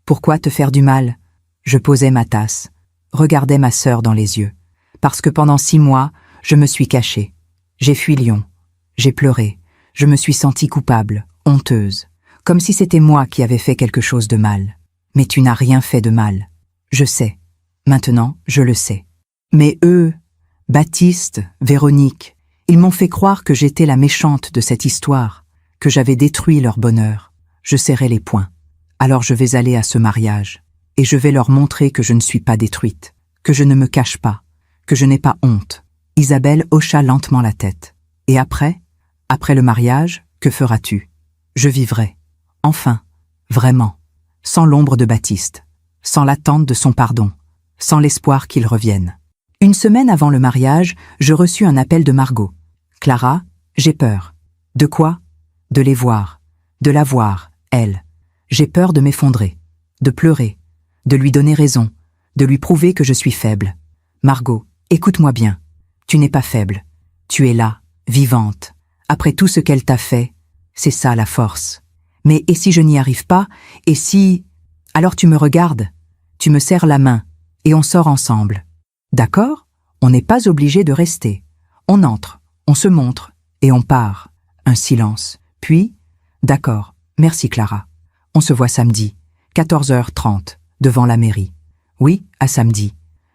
Pourquoi te faire du mal ?» Je posais ma tasse, regardais ma sœur dans les yeux. Parce que pendant 6 mois, je me suis cachée. J'ai fui Lyon. J'ai pleuré. Je me suis sentie coupable, honteuse. Comme si c'était moi qui avais fait quelque chose de mal. Mais tu n'as rien fait de mal. Je sais. Maintenant, je le sais. Mais eux, Baptiste, Véronique, ils m'ont fait croire que j'étais la méchante de cette histoire, que j'avais détruit leur bonheur. Je serrai les poings. Alors je vais aller à ce mariage, et je vais leur montrer que je ne suis pas détruite, que je ne me cache pas, que je n'ai pas honte. Isabelle hocha lentement la tête. Et après le mariage, que feras-tu? Je vivrai. Enfin, vraiment, sans l'ombre de Baptiste, sans l'attente de son pardon, sans l'espoir qu'il revienne. 1 semaine avant le mariage, je reçus un appel de Margot. « Clara, j'ai peur. » « De quoi? » « De les voir, de la voir, elle. J'ai peur de m'effondrer, de pleurer, de lui donner raison, de lui prouver que je suis faible. Margot, écoute-moi bien. Tu n'es pas faible. Tu es là, vivante. Après tout ce qu'elle t'a fait, c'est ça la force. Mais et si je n'y arrive pas? Et si... Alors tu me regardes, tu me serres la main, et on sort ensemble. D'accord? On n'est pas obligé de rester. On entre, on se montre, et on part. Un silence. Puis, d'accord, merci Clara. On se voit samedi, 14h30, devant la mairie. Oui, à samedi.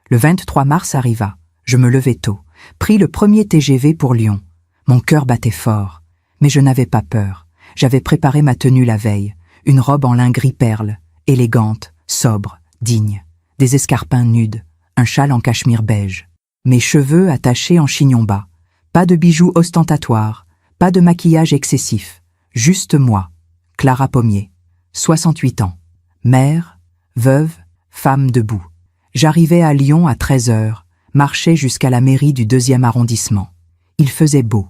Le 23 mars arriva. Je me levai tôt, pris le premier TGV pour Lyon. Mon cœur battait fort, mais je n'avais pas peur. J'avais préparé ma tenue la veille, une robe en lin gris perle, élégante, sobre, digne, des escarpins nudes, un châle en cachemire beige. Mes cheveux attachés en chignon bas. Pas de bijoux ostentatoires, pas de maquillage excessif. Juste moi, Clara Pommier, 68 ans. Mère, veuve, femme debout. J'arrivais à Lyon à 13 heures, marchais jusqu'à la mairie du 2e arrondissement. Il faisait beau,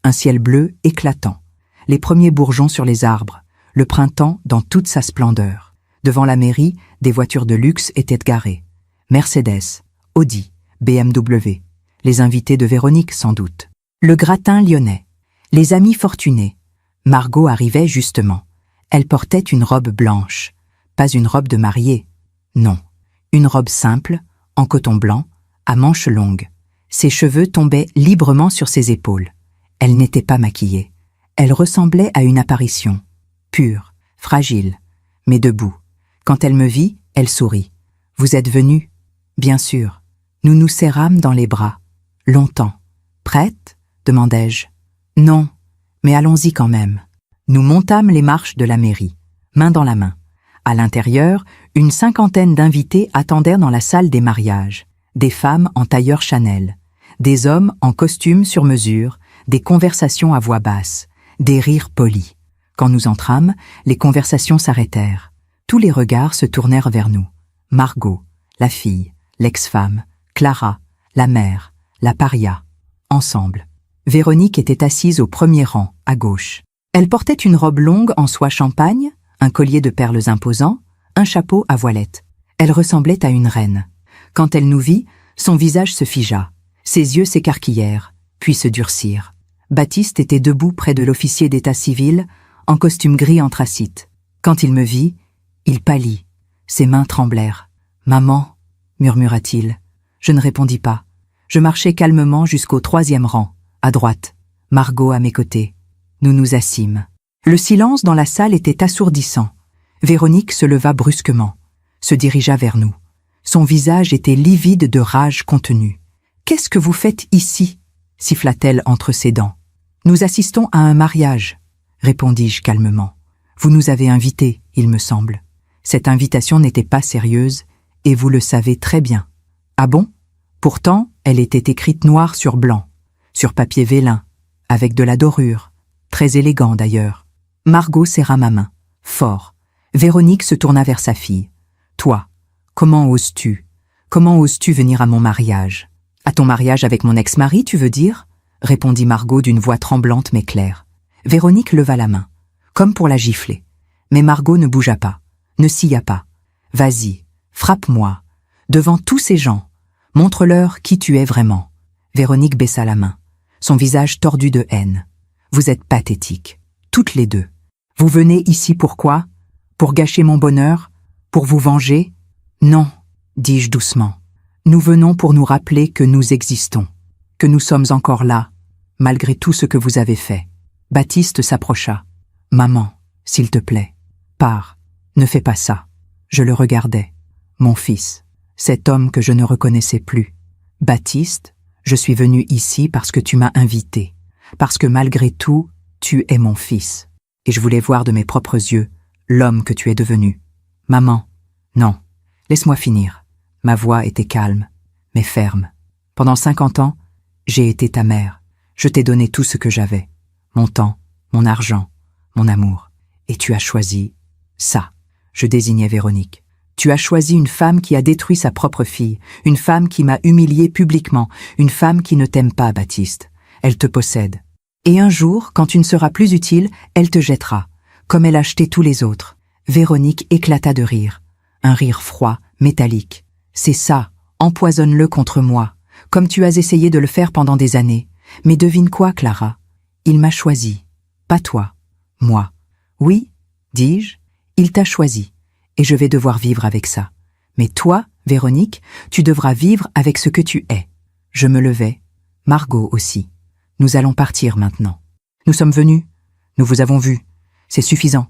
un ciel bleu éclatant, les premiers bourgeons sur les arbres, le printemps dans toute sa splendeur. Devant la mairie, des voitures de luxe étaient garées. Mercedes, Audi, BMW, les invités de Véronique sans doute. Le gratin lyonnais, les amis fortunés. Margot arrivait justement. Elle portait une robe blanche, pas une robe de mariée, non. Une robe simple, en coton blanc, à manches longues. Ses cheveux tombaient librement sur ses épaules. Elle n'était pas maquillée. Elle ressemblait à une apparition, pure, fragile, mais debout. Quand elle me vit, elle sourit. « Vous êtes venu ?»« Bien sûr. » Nous nous serrâmes dans les bras. Longtemps. « Prête ?» demandai-je. « Non, mais allons-y quand même. » Nous montâmes les marches de la mairie, main dans la main. À l'intérieur, une 50aine d'invités attendaient dans la salle des mariages. Des femmes en tailleur Chanel, des hommes en costume sur mesure, des conversations à voix basse, des rires polis. Quand nous entrâmes, les conversations s'arrêtèrent. Tous les regards se tournèrent vers nous. Margot, la fille, l'ex-femme, Clara, la mère, la paria, ensemble. Véronique était assise au premier rang, à gauche. Elle portait une robe longue en soie champagne, un collier de perles imposant, un chapeau à voilette. Elle ressemblait à une reine. Quand elle nous vit, son visage se figea. Ses yeux s'écarquillèrent, puis se durcirent. Baptiste était debout près de l'officier d'état civil, en costume gris anthracite. Quand il me vit, il pâlit. Ses mains tremblèrent. « Maman » murmura-t-il. Je ne répondis pas. Je marchai calmement jusqu'au 3e rang, à droite. Margot à mes côtés. Nous nous assîmes. Le silence dans la salle était assourdissant. Véronique se leva brusquement, se dirigea vers nous. Son visage était livide de rage contenue. « Qu'est-ce que vous faites ici ?» siffla-t-elle entre ses dents. « Nous assistons à un mariage, » répondis-je calmement. « Vous nous avez invités, il me semble. Cette invitation n'était pas sérieuse, et vous le savez très bien. »« Ah bon ?» Pourtant, elle était écrite noir sur blanc, sur papier vélin, avec de la dorure, très élégant d'ailleurs. Margot serra ma main, fort. Véronique se tourna vers sa fille. « Toi, comment oses-tu? Comment oses-tu venir à mon mariage? »« À ton mariage avec mon ex-mari, tu veux dire ?» répondit Margot d'une voix tremblante mais claire. Véronique leva la main, comme pour la gifler. Mais Margot ne bougea pas, ne scia pas. « Vas-y, frappe-moi, devant tous ces gens. Montre-leur qui tu es vraiment. » Véronique baissa la main, son visage tordu de haine. « Vous êtes pathétiques, toutes les deux. Vous venez ici pourquoi? Pour gâcher mon bonheur? Pour vous venger? Non, dis-je doucement. Nous venons pour nous rappeler que nous existons, que nous sommes encore là, malgré tout ce que vous avez fait. » Baptiste s'approcha. « Maman, s'il te plaît, pars, ne fais pas ça. » Je le regardais. Mon fils, cet homme que je ne reconnaissais plus. « Baptiste, je suis venu ici parce que tu m'as invité, parce que malgré tout, tu es mon fils. Et je voulais voir de mes propres yeux l'homme que tu es devenu. Maman, non, laisse-moi finir. » Ma voix était calme, mais ferme. Pendant 50 ans, j'ai été ta mère. Je t'ai donné tout ce que j'avais. Mon temps, mon argent, mon amour. Et tu as choisi ça. Je désignais Véronique. Tu as choisi une femme qui a détruit sa propre fille, une femme qui m'a humiliée publiquement, une femme qui ne t'aime pas, Baptiste. Elle te possède. Et un jour, quand tu ne seras plus utile, elle te jettera, comme elle a jeté tous les autres. Véronique éclata de rire. Un rire froid, métallique. C'est ça, empoisonne-le contre moi, comme tu as essayé de le faire pendant des années. Mais devine quoi, Clara? Il m'a choisi, pas toi, moi. Oui, dis-je, il t'a choisi, et je vais devoir vivre avec ça. Mais toi, Véronique, tu devras vivre avec ce que tu es. Je me levai, Margot aussi. Nous allons partir maintenant. Nous sommes venus, nous vous avons vus, c'est suffisant.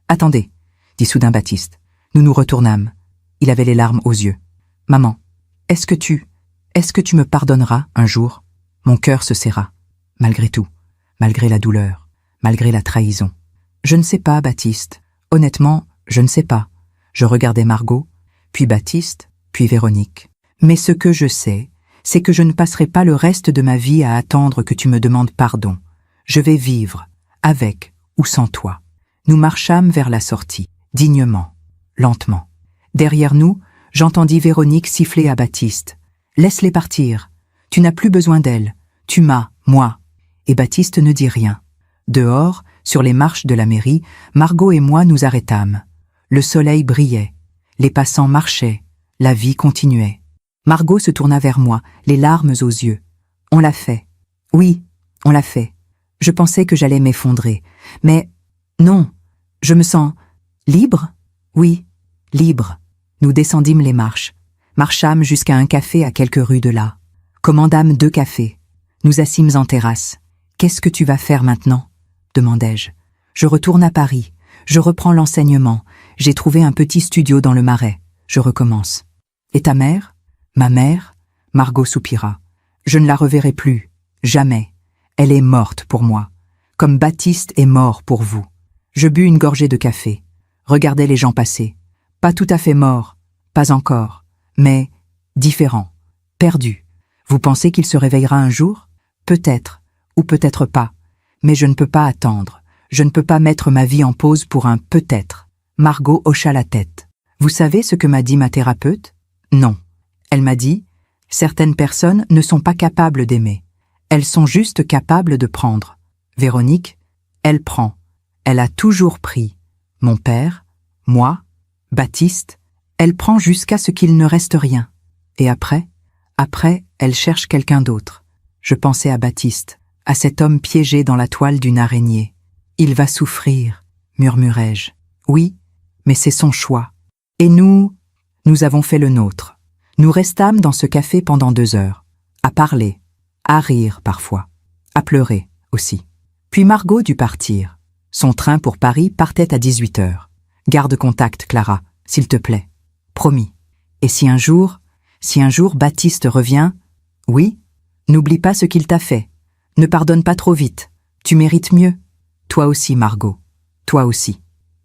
Attendez, dit soudain Baptiste. Nous nous retournâmes. Il avait les larmes aux yeux. Maman, est-ce que tu me pardonneras un jour? Mon cœur se serra, malgré tout, malgré la douleur, malgré la trahison. Je ne sais pas, Baptiste. Honnêtement, je ne sais pas. Je regardais Margot, puis Baptiste, puis Véronique. Mais ce que je sais, c'est que je ne passerai pas le reste de ma vie à attendre que tu me demandes pardon. Je vais vivre, avec ou sans toi. Nous marchâmes vers la sortie, dignement, lentement. Derrière nous, j'entendis Véronique siffler à Baptiste. « Laisse-les partir. Tu n'as plus besoin d'elles. Tu m'as, moi. » Et Baptiste ne dit rien. Dehors, sur les marches de la mairie, Margot et moi nous arrêtâmes. Le soleil brillait. Les passants marchaient. La vie continuait. Margot se tourna vers moi, les larmes aux yeux. « On l'a fait. Oui, on l'a fait. Je pensais que j'allais m'effondrer. Mais non, je me sens libre? Oui, libre. » Nous descendîmes les marches, marchâmes jusqu'à un café à quelques rues de là. Commandâmes 2 cafés. Nous assîmes en terrasse. « Qu'est-ce que tu vas faire maintenant ?» demandai-je. « Je retourne à Paris. Je reprends l'enseignement. J'ai trouvé un petit studio dans le Marais. Je recommence. »« Et ta mère ?»« Ma mère ?» Margot soupira. « Je ne la reverrai plus. Jamais. Elle est morte pour moi. Comme Baptiste est mort pour vous. » Je bus une gorgée de café. Regardais les gens passer. Pas tout à fait mort, pas encore, mais différent, perdu. Vous pensez qu'il se réveillera un jour? Peut-être, ou peut-être pas. Mais je ne peux pas attendre. Je ne peux pas mettre ma vie en pause pour un peut-être. Margot hocha la tête. Vous savez ce que m'a dit ma thérapeute? Non. Elle m'a dit, certaines personnes ne sont pas capables d'aimer. Elles sont juste capables de prendre. Véronique, elle prend. Elle a toujours pris. Mon père, moi, Baptiste, elle prend jusqu'à ce qu'il ne reste rien. Et après, elle cherche quelqu'un d'autre. Je pensais à Baptiste, à cet homme piégé dans la toile d'une araignée. Il va souffrir, murmurai-je. Oui, mais c'est son choix. Et nous avons fait le nôtre. Nous restâmes dans ce café pendant 2 heures, à parler, à rire parfois, à pleurer aussi. Puis Margot dut partir. Son train pour Paris partait à 18 heures. Garde contact, Clara, s'il te plaît. Promis. Et si un jour Baptiste revient, oui, n'oublie pas ce qu'il t'a fait. Ne pardonne pas trop vite. Tu mérites mieux. Toi aussi, Margot. Toi aussi.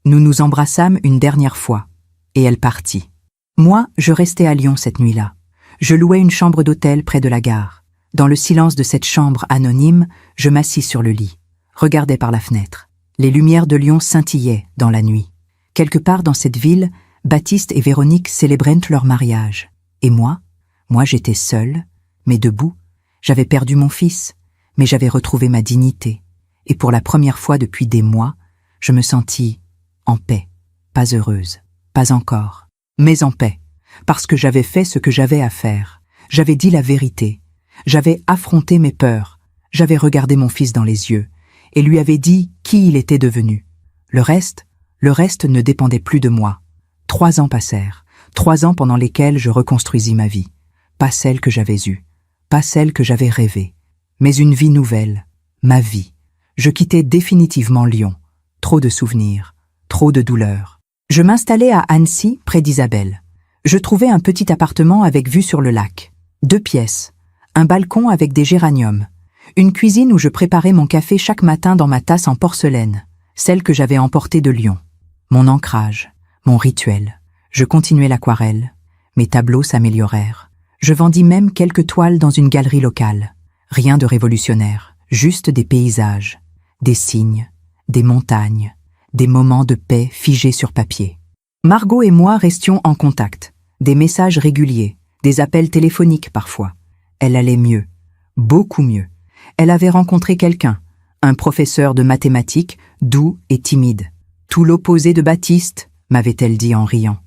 Nous nous embrassâmes une dernière fois. Et elle partit. Moi, je restais à Lyon cette nuit-là. Je louais une chambre d'hôtel près de la gare. Dans le silence de cette chambre anonyme, je m'assis sur le lit, regardais par la fenêtre. Les lumières de Lyon scintillaient dans la nuit. Quelque part dans cette ville, Baptiste et Véronique célébraient leur mariage. Et moi j'étais seule, mais debout. J'avais perdu mon fils, mais j'avais retrouvé ma dignité. Et pour la première fois depuis des mois, je me sentis en paix, pas heureuse, pas encore, mais en paix, parce que j'avais fait ce que j'avais à faire. J'avais dit la vérité, j'avais affronté mes peurs, j'avais regardé mon fils dans les yeux, et lui avais dit qui il était devenu. Le reste ne dépendait plus de moi. 3 ans passèrent, 3 ans pendant lesquels je reconstruisis ma vie. Pas celle que j'avais eue, pas celle que j'avais rêvée, mais une vie nouvelle, ma vie. Je quittais définitivement Lyon. Trop de souvenirs, trop de douleurs. Je m'installai à Annecy, près d'Isabelle. Je trouvai un petit appartement avec vue sur le lac. 2 pièces, un balcon avec des géraniums, une cuisine où je préparais mon café chaque matin dans ma tasse en porcelaine, celle que j'avais emportée de Lyon. Mon ancrage, mon rituel. Je continuais l'aquarelle. Mes tableaux s'améliorèrent. Je vendis même quelques toiles dans une galerie locale. Rien de révolutionnaire, juste des paysages, des signes, des montagnes, des moments de paix figés sur papier. Margot et moi restions en contact, des messages réguliers, des appels téléphoniques parfois. Elle allait mieux, beaucoup mieux. Elle avait rencontré quelqu'un, un professeur de mathématiques, doux et timide. Tout l'opposé de Baptiste, m'avait-elle dit en riant.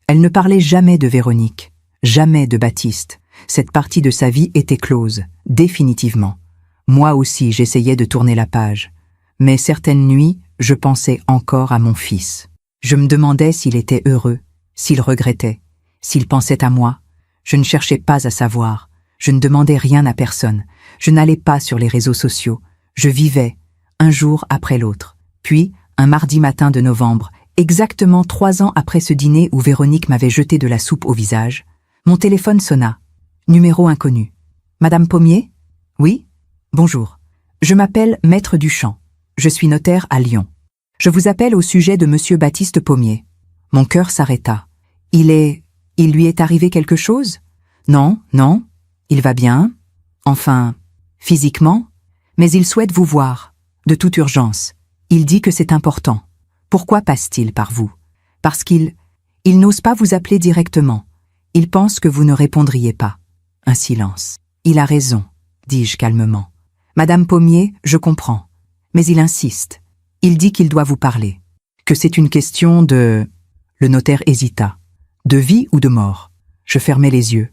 Elle ne parlait jamais de Véronique, jamais de Baptiste. Cette partie de sa vie était close, définitivement. Moi aussi, j'essayais de tourner la page. Mais certaines nuits, je pensais encore à mon fils. Je me demandais s'il était heureux, s'il regrettait, s'il pensait à moi. Je ne cherchais pas à savoir. Je ne demandais rien à personne. Je n'allais pas sur les réseaux sociaux. Je vivais, un jour après l'autre. Puis, un mardi matin de novembre, exactement 3 ans après ce dîner où Véronique m'avait jeté de la soupe au visage, mon téléphone sonna. Numéro inconnu. Madame Pommier? Oui? Bonjour. Je m'appelle Maître Duchamp. Je suis notaire à Lyon. Je vous appelle au sujet de Monsieur Baptiste Pommier. Mon cœur s'arrêta. Il lui est arrivé quelque chose? Non. Il va bien? Enfin, physiquement? Mais il souhaite vous voir, de toute urgence. Il dit que c'est important. Pourquoi passe-t-il par vous? Parce qu'il n'ose pas vous appeler directement. Il pense que vous ne répondriez pas. Un silence. Il a raison, dis-je calmement. Madame Pommier, je comprends. Mais il insiste. Il dit qu'il doit vous parler. Que c'est une question de... Le notaire hésita. De vie ou de mort? Je fermai les yeux.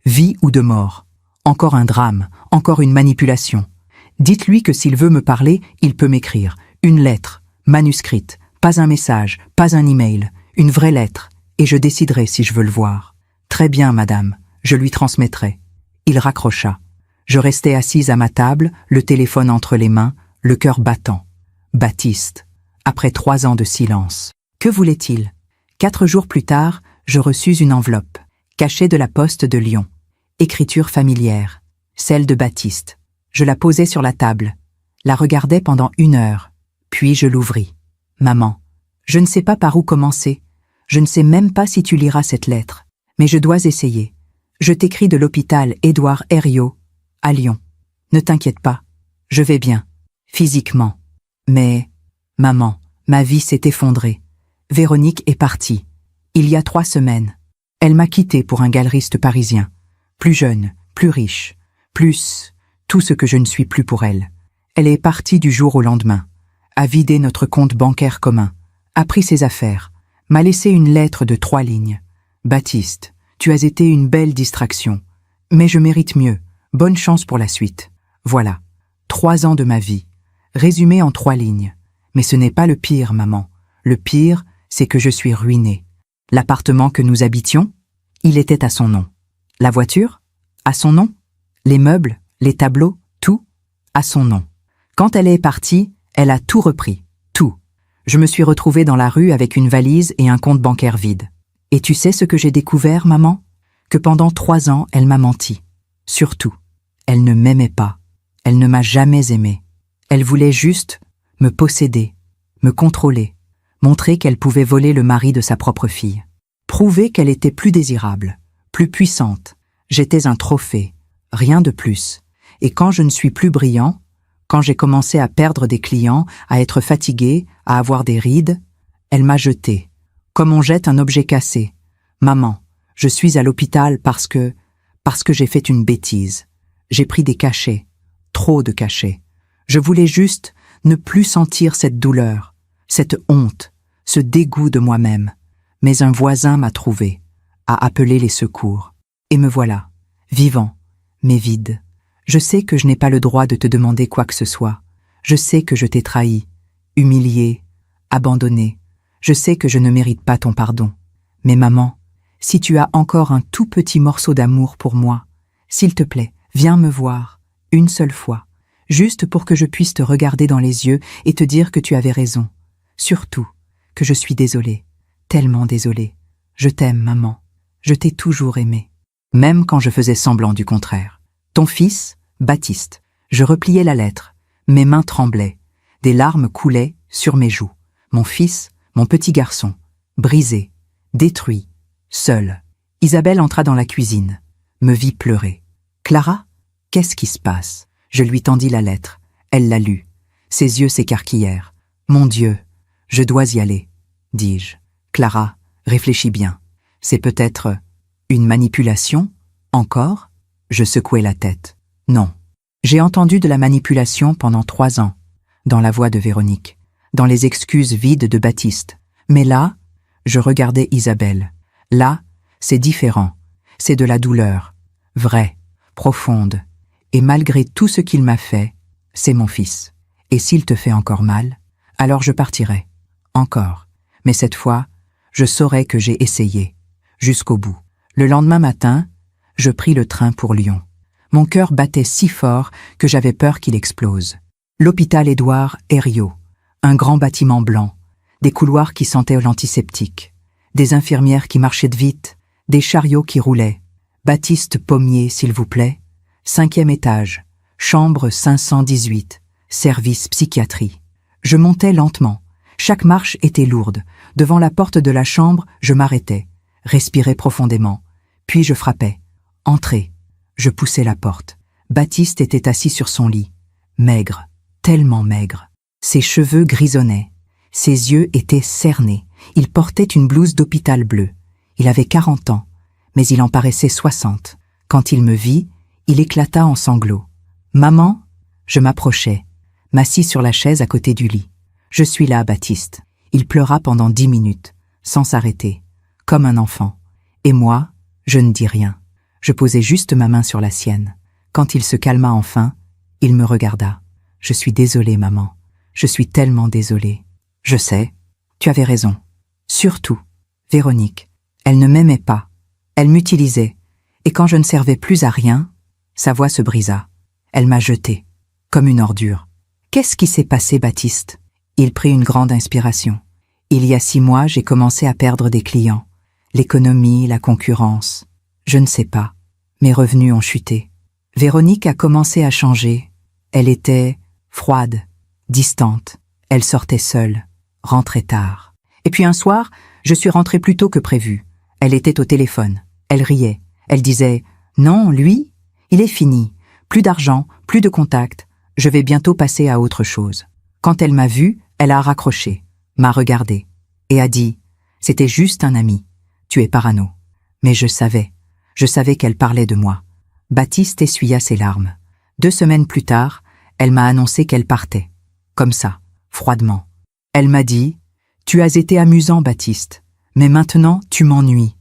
Vie ou de mort? Encore un drame, encore une manipulation. Dites-lui que s'il veut me parler, il peut m'écrire. Une lettre, manuscrite, pas un message, pas un email, une vraie lettre, et je déciderai si je veux le voir. Très bien, madame, je lui transmettrai. Il raccrocha. Je restai assise à ma table, le téléphone entre les mains, le cœur battant. Baptiste, après 3 ans de silence. Que voulait-il? 4 jours plus tard, je reçus une enveloppe, cachée de la poste de Lyon. Écriture familière, celle de Baptiste. Je la posai sur la table, la regardai pendant 1 heure, puis je l'ouvris. Maman, je ne sais pas par où commencer. Je ne sais même pas si tu liras cette lettre, mais je dois essayer. Je t'écris de l'hôpital Édouard Herriot, à Lyon. Ne t'inquiète pas, je vais bien, physiquement. Mais, maman, ma vie s'est effondrée. Véronique est partie. Il y a 3 semaines. Elle m'a quitté pour un galeriste parisien. Plus jeune, plus riche, plus tout ce que je ne suis plus pour elle. Elle est partie du jour au lendemain, a vidé notre compte bancaire commun, a pris ses affaires, m'a laissé une lettre de 3 lignes. Baptiste, tu as été une belle distraction, mais je mérite mieux. Bonne chance pour la suite. Voilà, 3 ans de ma vie, résumés en 3 lignes. Mais ce n'est pas le pire, maman. Le pire, c'est que je suis ruinée. L'appartement que nous habitions, il était à son nom. La voiture, à son nom. Les meubles, les tableaux, tout, à son nom. Quand elle est partie, elle a tout repris, tout. Je me suis retrouvée dans la rue avec une valise et un compte bancaire vide. Et tu sais ce que j'ai découvert, maman? Que pendant 3 ans, elle m'a menti. Surtout, elle ne m'aimait pas. Elle ne m'a jamais aimée. Elle voulait juste me posséder, me contrôler, montrer qu'elle pouvait voler le mari de sa propre fille. Prouver qu'elle était plus désirable, plus puissante. J'étais un trophée, rien de plus. Et quand je ne suis plus brillant, quand j'ai commencé à perdre des clients, à être fatiguée, à avoir des rides, elle m'a jeté, comme on jette un objet cassé. Maman, je suis à l'hôpital parce que j'ai fait une bêtise. J'ai pris des cachets, trop de cachets. Je voulais juste ne plus sentir cette douleur, cette honte, ce dégoût de moi-même. Mais un voisin m'a trouvé, a appelé les secours. Et me voilà, vivant, mais vide. Je sais que je n'ai pas le droit de te demander quoi que ce soit. Je sais que je t'ai trahi, humilié, abandonné. Je sais que je ne mérite pas ton pardon. Mais maman, si tu as encore un tout petit morceau d'amour pour moi, s'il te plaît, viens me voir, une seule fois, juste pour que je puisse te regarder dans les yeux et te dire que tu avais raison. Surtout, que je suis désolée, tellement désolée. Je t'aime, maman. Je t'ai toujours aimée, même quand je faisais semblant du contraire. Ton fils, Baptiste. Je repliai la lettre. Mes mains tremblaient. Des larmes coulaient sur mes joues. Mon fils, mon petit garçon, brisé, détruit, seul. Isabelle entra dans la cuisine, me vit pleurer. Clara, qu'est-ce qui se passe? Je lui tendis la lettre. Elle la lut. Ses yeux s'écarquillèrent. Mon Dieu, je dois y aller, dis-je. Clara, réfléchis bien. C'est peut-être une manipulation, encore? Je secouai la tête. Non. J'ai entendu de la manipulation pendant 3 ans, dans la voix de Véronique, dans les excuses vides de Baptiste. Mais là, je regardais Isabelle. Là, c'est différent. C'est de la douleur, vraie, profonde. Et malgré tout ce qu'il m'a fait, c'est mon fils. Et s'il te fait encore mal, alors je partirai. Encore. Mais cette fois, je saurai que j'ai essayé. Jusqu'au bout. Le lendemain matin, je pris le train pour Lyon. Mon cœur battait si fort que j'avais peur qu'il explose. L'hôpital Édouard Herriot, un grand bâtiment blanc, des couloirs qui sentaient l'antiseptique, des infirmières qui marchaient vite, des chariots qui roulaient. Baptiste Pommier, s'il vous plaît. 5e étage, chambre 518, service psychiatrie. Je montais lentement. Chaque marche était lourde. Devant la porte de la chambre, je m'arrêtais, respirais profondément. Puis je frappais. Entrez. Je poussai la porte. Baptiste était assis sur son lit, maigre, tellement maigre. Ses cheveux grisonnaient. Ses yeux étaient cernés. Il portait une blouse d'hôpital bleu. Il avait 40 ans, mais il en paraissait 60. Quand il me vit, il éclata en sanglots. « Maman ?» Je m'approchai, m'assis sur la chaise à côté du lit. « Je suis là, Baptiste. » Il pleura pendant 10 minutes, sans s'arrêter, comme un enfant. Et moi, je ne dis rien. Je posai juste ma main sur la sienne. Quand il se calma enfin, il me regarda. « Je suis désolé, maman. Je suis tellement désolé. Je sais, tu avais raison. Surtout, Véronique. Elle ne m'aimait pas. Elle m'utilisait. Et quand je ne servais plus à rien, sa voix se brisa. Elle m'a jeté, comme une ordure. Qu'est-ce qui s'est passé, Baptiste? Il prit une grande inspiration. Il y a 6 mois, j'ai commencé à perdre des clients. L'économie, la concurrence. Je ne sais pas. Mes revenus ont chuté. Véronique a commencé à changer. Elle était froide, distante. Elle sortait seule, rentrait tard. Et puis un soir, je suis rentrée plus tôt que prévu. Elle était au téléphone. Elle riait. Elle disait « Non, lui, il est fini. Plus d'argent, plus de contact. Je vais bientôt passer à autre chose. » Quand elle m'a vue, elle a raccroché, m'a regardé et a dit « C'était juste un ami. Tu es parano. » Mais je savais qu'elle parlait de moi. Baptiste essuya ses larmes. 2 semaines plus tard, elle m'a annoncé qu'elle partait. Comme ça, froidement. Elle m'a dit « Tu as été amusant, Baptiste, mais maintenant tu m'ennuies. »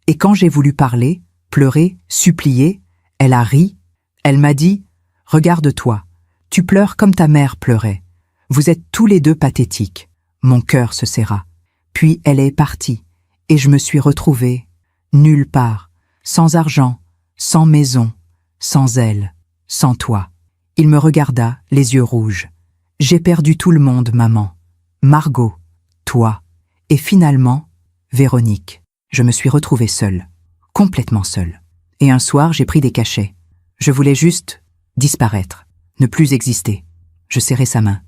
Et quand j'ai voulu parler, pleurer, supplier, elle a ri. Elle m'a dit « Regarde-toi, tu pleures comme ta mère pleurait. Vous êtes tous les deux pathétiques. » Mon cœur se serra. Puis elle est partie, et je me suis retrouvée nulle part, sans argent, sans maison, sans elle, sans toi. Il me regarda, les yeux rouges. J'ai perdu tout le monde, maman. Margot, toi, et finalement, Véronique. Je me suis retrouvée seule, complètement seule. Et un soir, j'ai pris des cachets. Je voulais juste disparaître, ne plus exister. Je serrai sa main.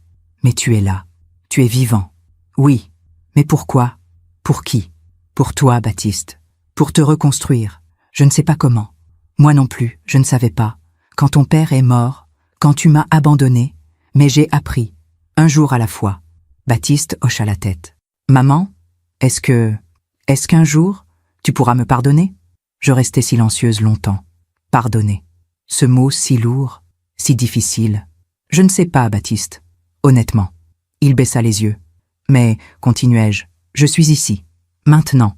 Mais tu es là, tu es vivant. Oui, mais pourquoi? Pour qui? Pour toi, Baptiste. Pour te reconstruire. Je ne sais pas comment. Moi non plus, je ne savais pas. Quand ton père est mort, quand tu m'as abandonné, mais j'ai appris, un jour à la fois. Baptiste hocha la tête. Maman, est-ce qu'un jour, tu pourras me pardonner? Je restai silencieuse longtemps. Pardonner. Ce mot si lourd, si difficile. Je ne sais pas, Baptiste. Honnêtement. Il baissa les yeux. Mais, continuai-je, je suis ici, maintenant.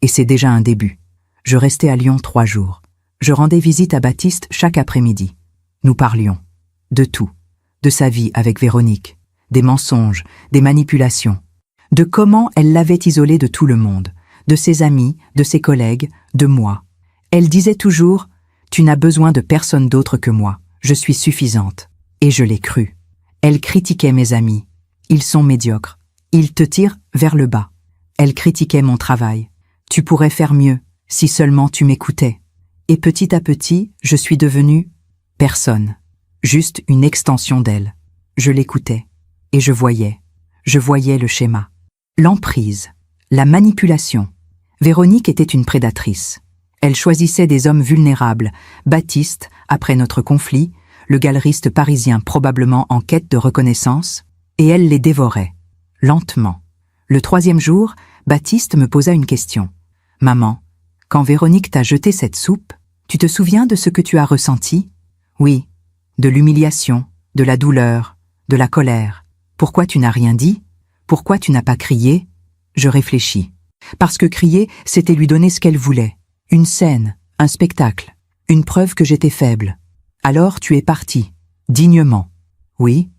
Et c'est déjà un début. Je restai à Lyon 3 jours. Je rendais visite à Baptiste chaque après-midi. Nous parlions. De tout. De sa vie avec Véronique. Des mensonges, des manipulations. De comment elle l'avait isolé de tout le monde. De ses amis, de ses collègues, de moi. Elle disait toujours « Tu n'as besoin de personne d'autre que moi. Je suis suffisante. » Et je l'ai cru. Elle critiquait mes amis. Ils sont médiocres. Ils te tirent vers le bas. Elle critiquait mon travail. Tu pourrais faire mieux, si seulement tu m'écoutais. Et petit à petit, je suis devenue personne. Juste une extension d'elle. Je l'écoutais. Et je voyais le schéma. L'emprise. La manipulation. Véronique était une prédatrice. Elle choisissait des hommes vulnérables. Baptiste, après notre conflit, le galeriste parisien probablement en quête de reconnaissance, et elle les dévorait, lentement. Le 3e jour, Baptiste me posa une question. « Maman, quand Véronique t'a jeté cette soupe, tu te souviens de ce que tu as ressenti? » « Oui, de l'humiliation, de la douleur, de la colère. Pourquoi tu n'as rien dit? Pourquoi tu n'as pas crié? » Je réfléchis. Parce que crier, c'était lui donner ce qu'elle voulait. Une scène, un spectacle, une preuve que j'étais faible. Alors tu es parti, dignement. Oui,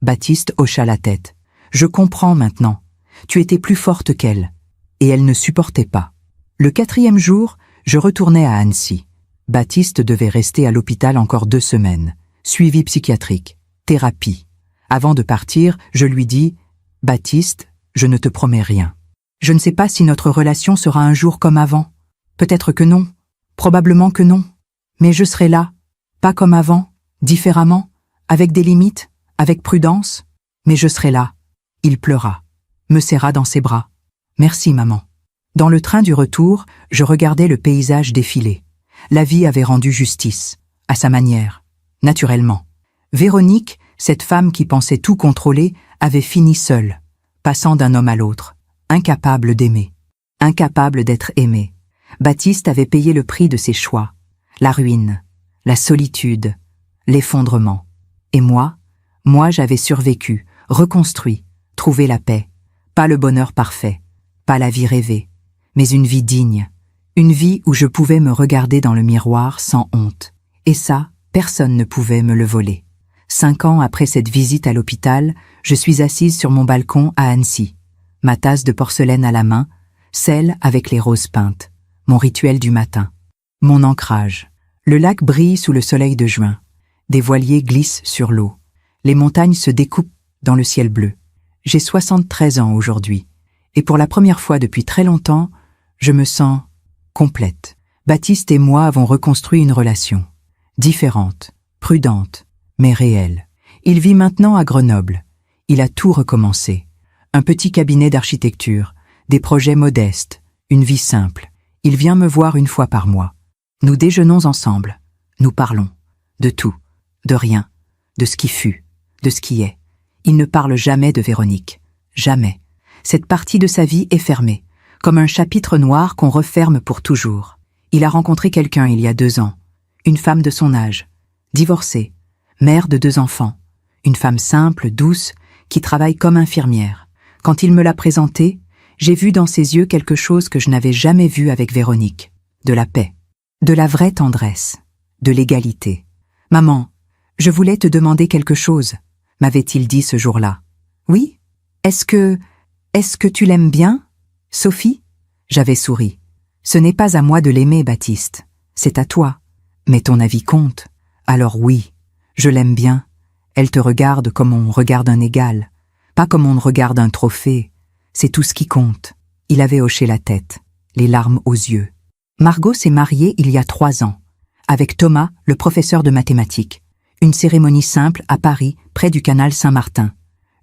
Baptiste hocha la tête. Je comprends maintenant. Tu étais plus forte qu'elle. Et elle ne supportait pas. Le 4e jour, je retournai à Annecy. Baptiste devait rester à l'hôpital encore 2 semaines. Suivi psychiatrique, thérapie. Avant de partir, je lui dis « Baptiste, je ne te promets rien. Je ne sais pas si notre relation sera un jour comme avant. Peut-être que non, probablement que non. Mais je serai là, pas comme avant, différemment, avec des limites, avec prudence. Mais je serai là. » Il pleura, me serra dans ses bras. « Merci, maman. » Dans le train du retour, je regardais le paysage défiler. La vie avait rendu justice. à sa manière, naturellement. Véronique, cette femme qui pensait tout contrôler, avait fini seule, passant d'un homme à l'autre, incapable d'aimer, incapable d'être aimée. Baptiste avait payé le prix de ses choix, la ruine, la solitude, l'effondrement. Et moi j'avais survécu, reconstruit, trouvé la paix, pas le bonheur parfait, pas la vie rêvée, mais une vie digne, une vie où je pouvais me regarder dans le miroir sans honte. Et ça, personne ne pouvait me le voler. 5 ans après cette visite à l'hôpital, je suis assise sur mon balcon à Annecy, ma tasse de porcelaine à la main, celle avec les roses peintes, mon rituel du matin, mon ancrage. Le lac brille sous le soleil de juin, des voiliers glissent sur l'eau, les montagnes se découpent dans le ciel bleu. J'ai 73 ans aujourd'hui, et pour la première fois depuis très longtemps, je me sens complète. Baptiste et moi avons reconstruit une relation, différente, prudente, mais réelle. Il vit maintenant à Grenoble. Il a tout recommencé. Un petit cabinet d'architecture, des projets modestes, une vie simple. Il vient me voir une fois par mois. Nous déjeunons ensemble. Nous parlons. De tout. De rien. De ce qui fut. De ce qui est. Il ne parle jamais de Véronique. Jamais. Cette partie de sa vie est fermée, comme un chapitre noir qu'on referme pour toujours. Il a rencontré quelqu'un il y a 2 ans. Une femme de son âge. Divorcée. Mère de 2 enfants. Une femme simple, douce, qui travaille comme infirmière. Quand il me l'a présentée, j'ai vu dans ses yeux quelque chose que je n'avais jamais vu avec Véronique. De la paix. De la vraie tendresse. De l'égalité. « Maman, je voulais te demander quelque chose », m'avait-il dit ce jour-là. « Oui ? Est-ce que tu l'aimes bien, Sophie ?» J'avais souri. « Ce n'est pas à moi de l'aimer, Baptiste. C'est à toi. Mais ton avis compte. Alors oui, je l'aime bien. Elle te regarde comme on regarde un égal. Pas comme on regarde un trophée. C'est tout ce qui compte. » Il avait hoché la tête, les larmes aux yeux. Margot s'est mariée il y a 3 ans, avec Thomas, le professeur de mathématiques. Une cérémonie simple à Paris, près du canal Saint-Martin.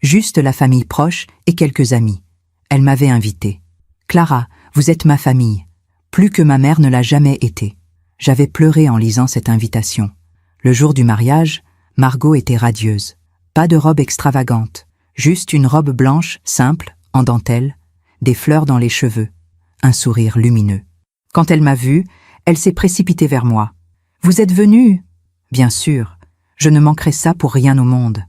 Juste la famille proche et quelques amis. Elle m'avait invité. « Clara, vous êtes ma famille. » Plus que ma mère ne l'a jamais été. J'avais pleuré en lisant cette invitation. Le jour du mariage, Margot était radieuse. Pas de robe extravagante, juste une robe blanche, simple, en dentelle, des fleurs dans les cheveux, un sourire lumineux. Quand elle m'a vue, elle s'est précipitée vers moi. « Vous êtes venu ?» « Bien sûr, je ne manquerai ça pour rien au monde. »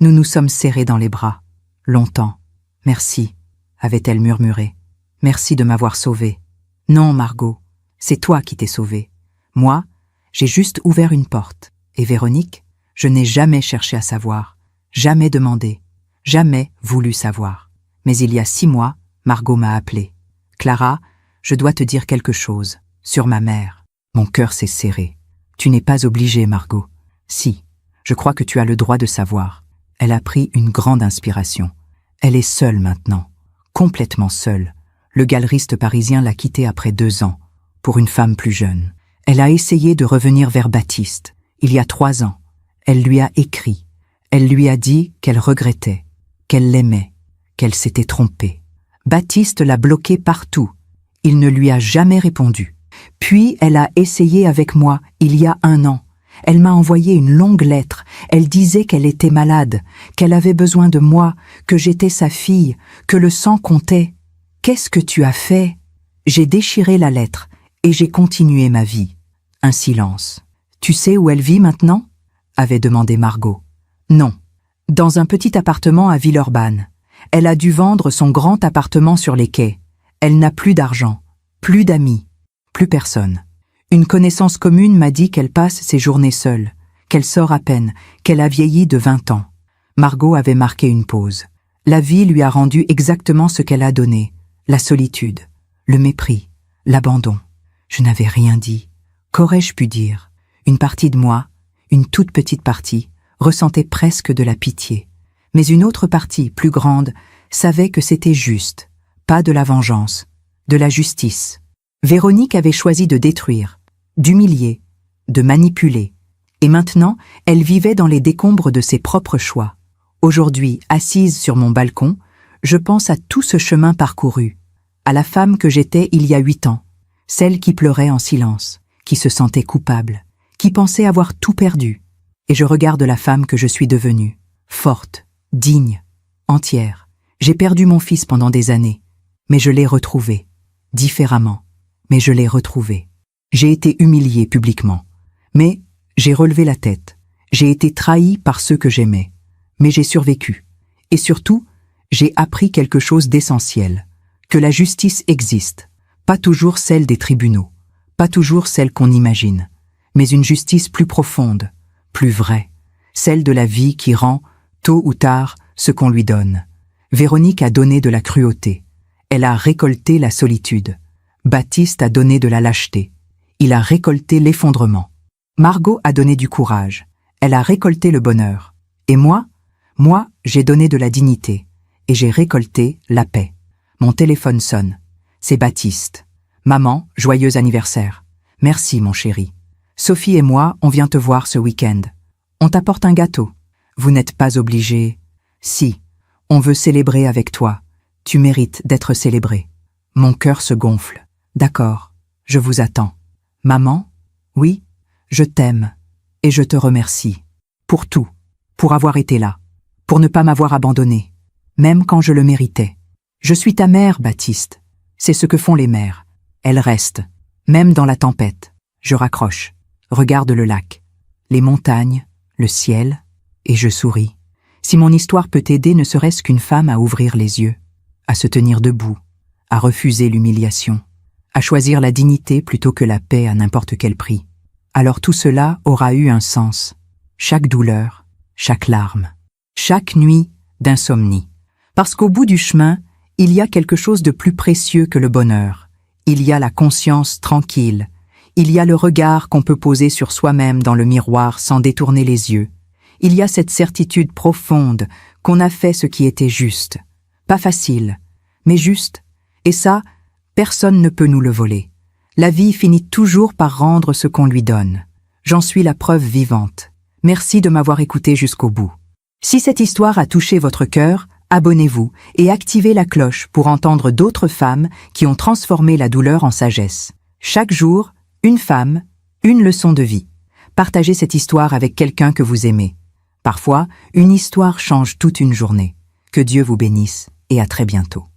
Nous nous sommes serrés dans les bras. Longtemps. « Merci », avait-elle murmuré. « Merci de m'avoir sauvée. »« Non, Margot, c'est toi qui t'es sauvée. Moi, j'ai juste ouvert une porte. Et Véronique, je n'ai jamais cherché à savoir, jamais demandé, jamais voulu savoir. Mais il y a 6 mois, Margot m'a appelé. « Clara, je dois te dire quelque chose, sur ma mère. » Mon cœur s'est serré. « Tu n'es pas obligée, Margot. »« Si, je crois que tu as le droit de savoir. » Elle a pris une grande inspiration. Elle est seule maintenant, complètement seule. Le galeriste parisien l'a quittée après 2 ans, pour une femme plus jeune. Elle a essayé de revenir vers Baptiste, il y a 3 ans. Elle lui a écrit. Elle lui a dit qu'elle regrettait, qu'elle l'aimait, qu'elle s'était trompée. Baptiste l'a bloquée partout. Il ne lui a jamais répondu. Puis elle a essayé avec moi, il y a 1 an. Elle m'a envoyé une longue lettre. Elle disait qu'elle était malade, qu'elle avait besoin de moi, que j'étais sa fille, que le sang comptait. Qu'est-ce que tu as fait ? J'ai déchiré la lettre et j'ai continué ma vie. Un silence. Tu sais où elle vit maintenant ? Avait demandé Margot. Non. Dans un petit appartement à Villeurbanne. Elle a dû vendre son grand appartement sur les quais. Elle n'a plus d'argent, plus d'amis, plus personne. Une connaissance commune m'a dit qu'elle passe ses journées seule, qu'elle sort à peine, qu'elle a vieilli de 20 ans. Margot avait marqué une pause. La vie lui a rendu exactement ce qu'elle a donné, la solitude, le mépris, l'abandon. Je n'avais rien dit. Qu'aurais-je pu dire ? Une partie de moi, une toute petite partie, ressentait presque de la pitié. Mais une autre partie, plus grande, savait que c'était juste, pas de la vengeance, de la justice. Véronique avait choisi de détruire, d'humilier, de manipuler. Et maintenant, elle vivait dans les décombres de ses propres choix. Aujourd'hui, assise sur mon balcon, je pense à tout ce chemin parcouru, à la femme que j'étais il y a 8 ans, celle qui pleurait en silence, qui se sentait coupable, qui pensait avoir tout perdu. Et je regarde la femme que je suis devenue, forte, digne, entière. J'ai perdu mon fils pendant des années, mais je l'ai retrouvé, différemment, mais je l'ai retrouvé. J'ai été humiliée publiquement, mais j'ai relevé la tête. J'ai été trahie par ceux que j'aimais, mais j'ai survécu. Et surtout, j'ai appris quelque chose d'essentiel, que la justice existe, pas toujours celle des tribunaux, pas toujours celle qu'on imagine, mais une justice plus profonde, plus vraie, celle de la vie qui rend, tôt ou tard, ce qu'on lui donne. Véronique a donné de la cruauté, elle a récolté la solitude. Baptiste a donné de la lâcheté, il a récolté l'effondrement. Margot a donné du courage, elle a récolté le bonheur. Et moi, j'ai donné de la dignité, et j'ai récolté la paix. Mon téléphone sonne. C'est Baptiste. Maman, joyeux anniversaire. Merci, mon chéri. Sophie et moi, on vient te voir ce week-end. On t'apporte un gâteau. Vous n'êtes pas obligé. Si, on veut célébrer avec toi. Tu mérites d'être célébré. Mon cœur se gonfle. D'accord, je vous attends. Maman, oui, je t'aime, et je te remercie. Pour tout, pour avoir été là, pour ne pas m'avoir abandonné, même quand je le méritais. Je suis ta mère, Baptiste. C'est ce que font les mères. Elles restent, même dans la tempête. Je raccroche, regarde le lac, les montagnes, le ciel, et je souris. Si mon histoire peut aider ne serait-ce qu'une femme à ouvrir les yeux, à se tenir debout, à refuser l'humiliation, à choisir la dignité plutôt que la paix à n'importe quel prix, alors tout cela aura eu un sens. Chaque douleur, chaque larme, chaque nuit d'insomnie. Parce qu'au bout du chemin, il y a quelque chose de plus précieux que le bonheur. Il y a la conscience tranquille. Il y a le regard qu'on peut poser sur soi-même dans le miroir sans détourner les yeux. Il y a cette certitude profonde qu'on a fait ce qui était juste. Pas facile, mais juste. Et ça, personne ne peut nous le voler. La vie finit toujours par rendre ce qu'on lui donne. J'en suis la preuve vivante. Merci de m'avoir écouté jusqu'au bout. Si cette histoire a touché votre cœur, abonnez-vous et activez la cloche pour entendre d'autres femmes qui ont transformé la douleur en sagesse. Chaque jour, une femme, une leçon de vie. Partagez cette histoire avec quelqu'un que vous aimez. Parfois, une histoire change toute une journée. Que Dieu vous bénisse et à très bientôt.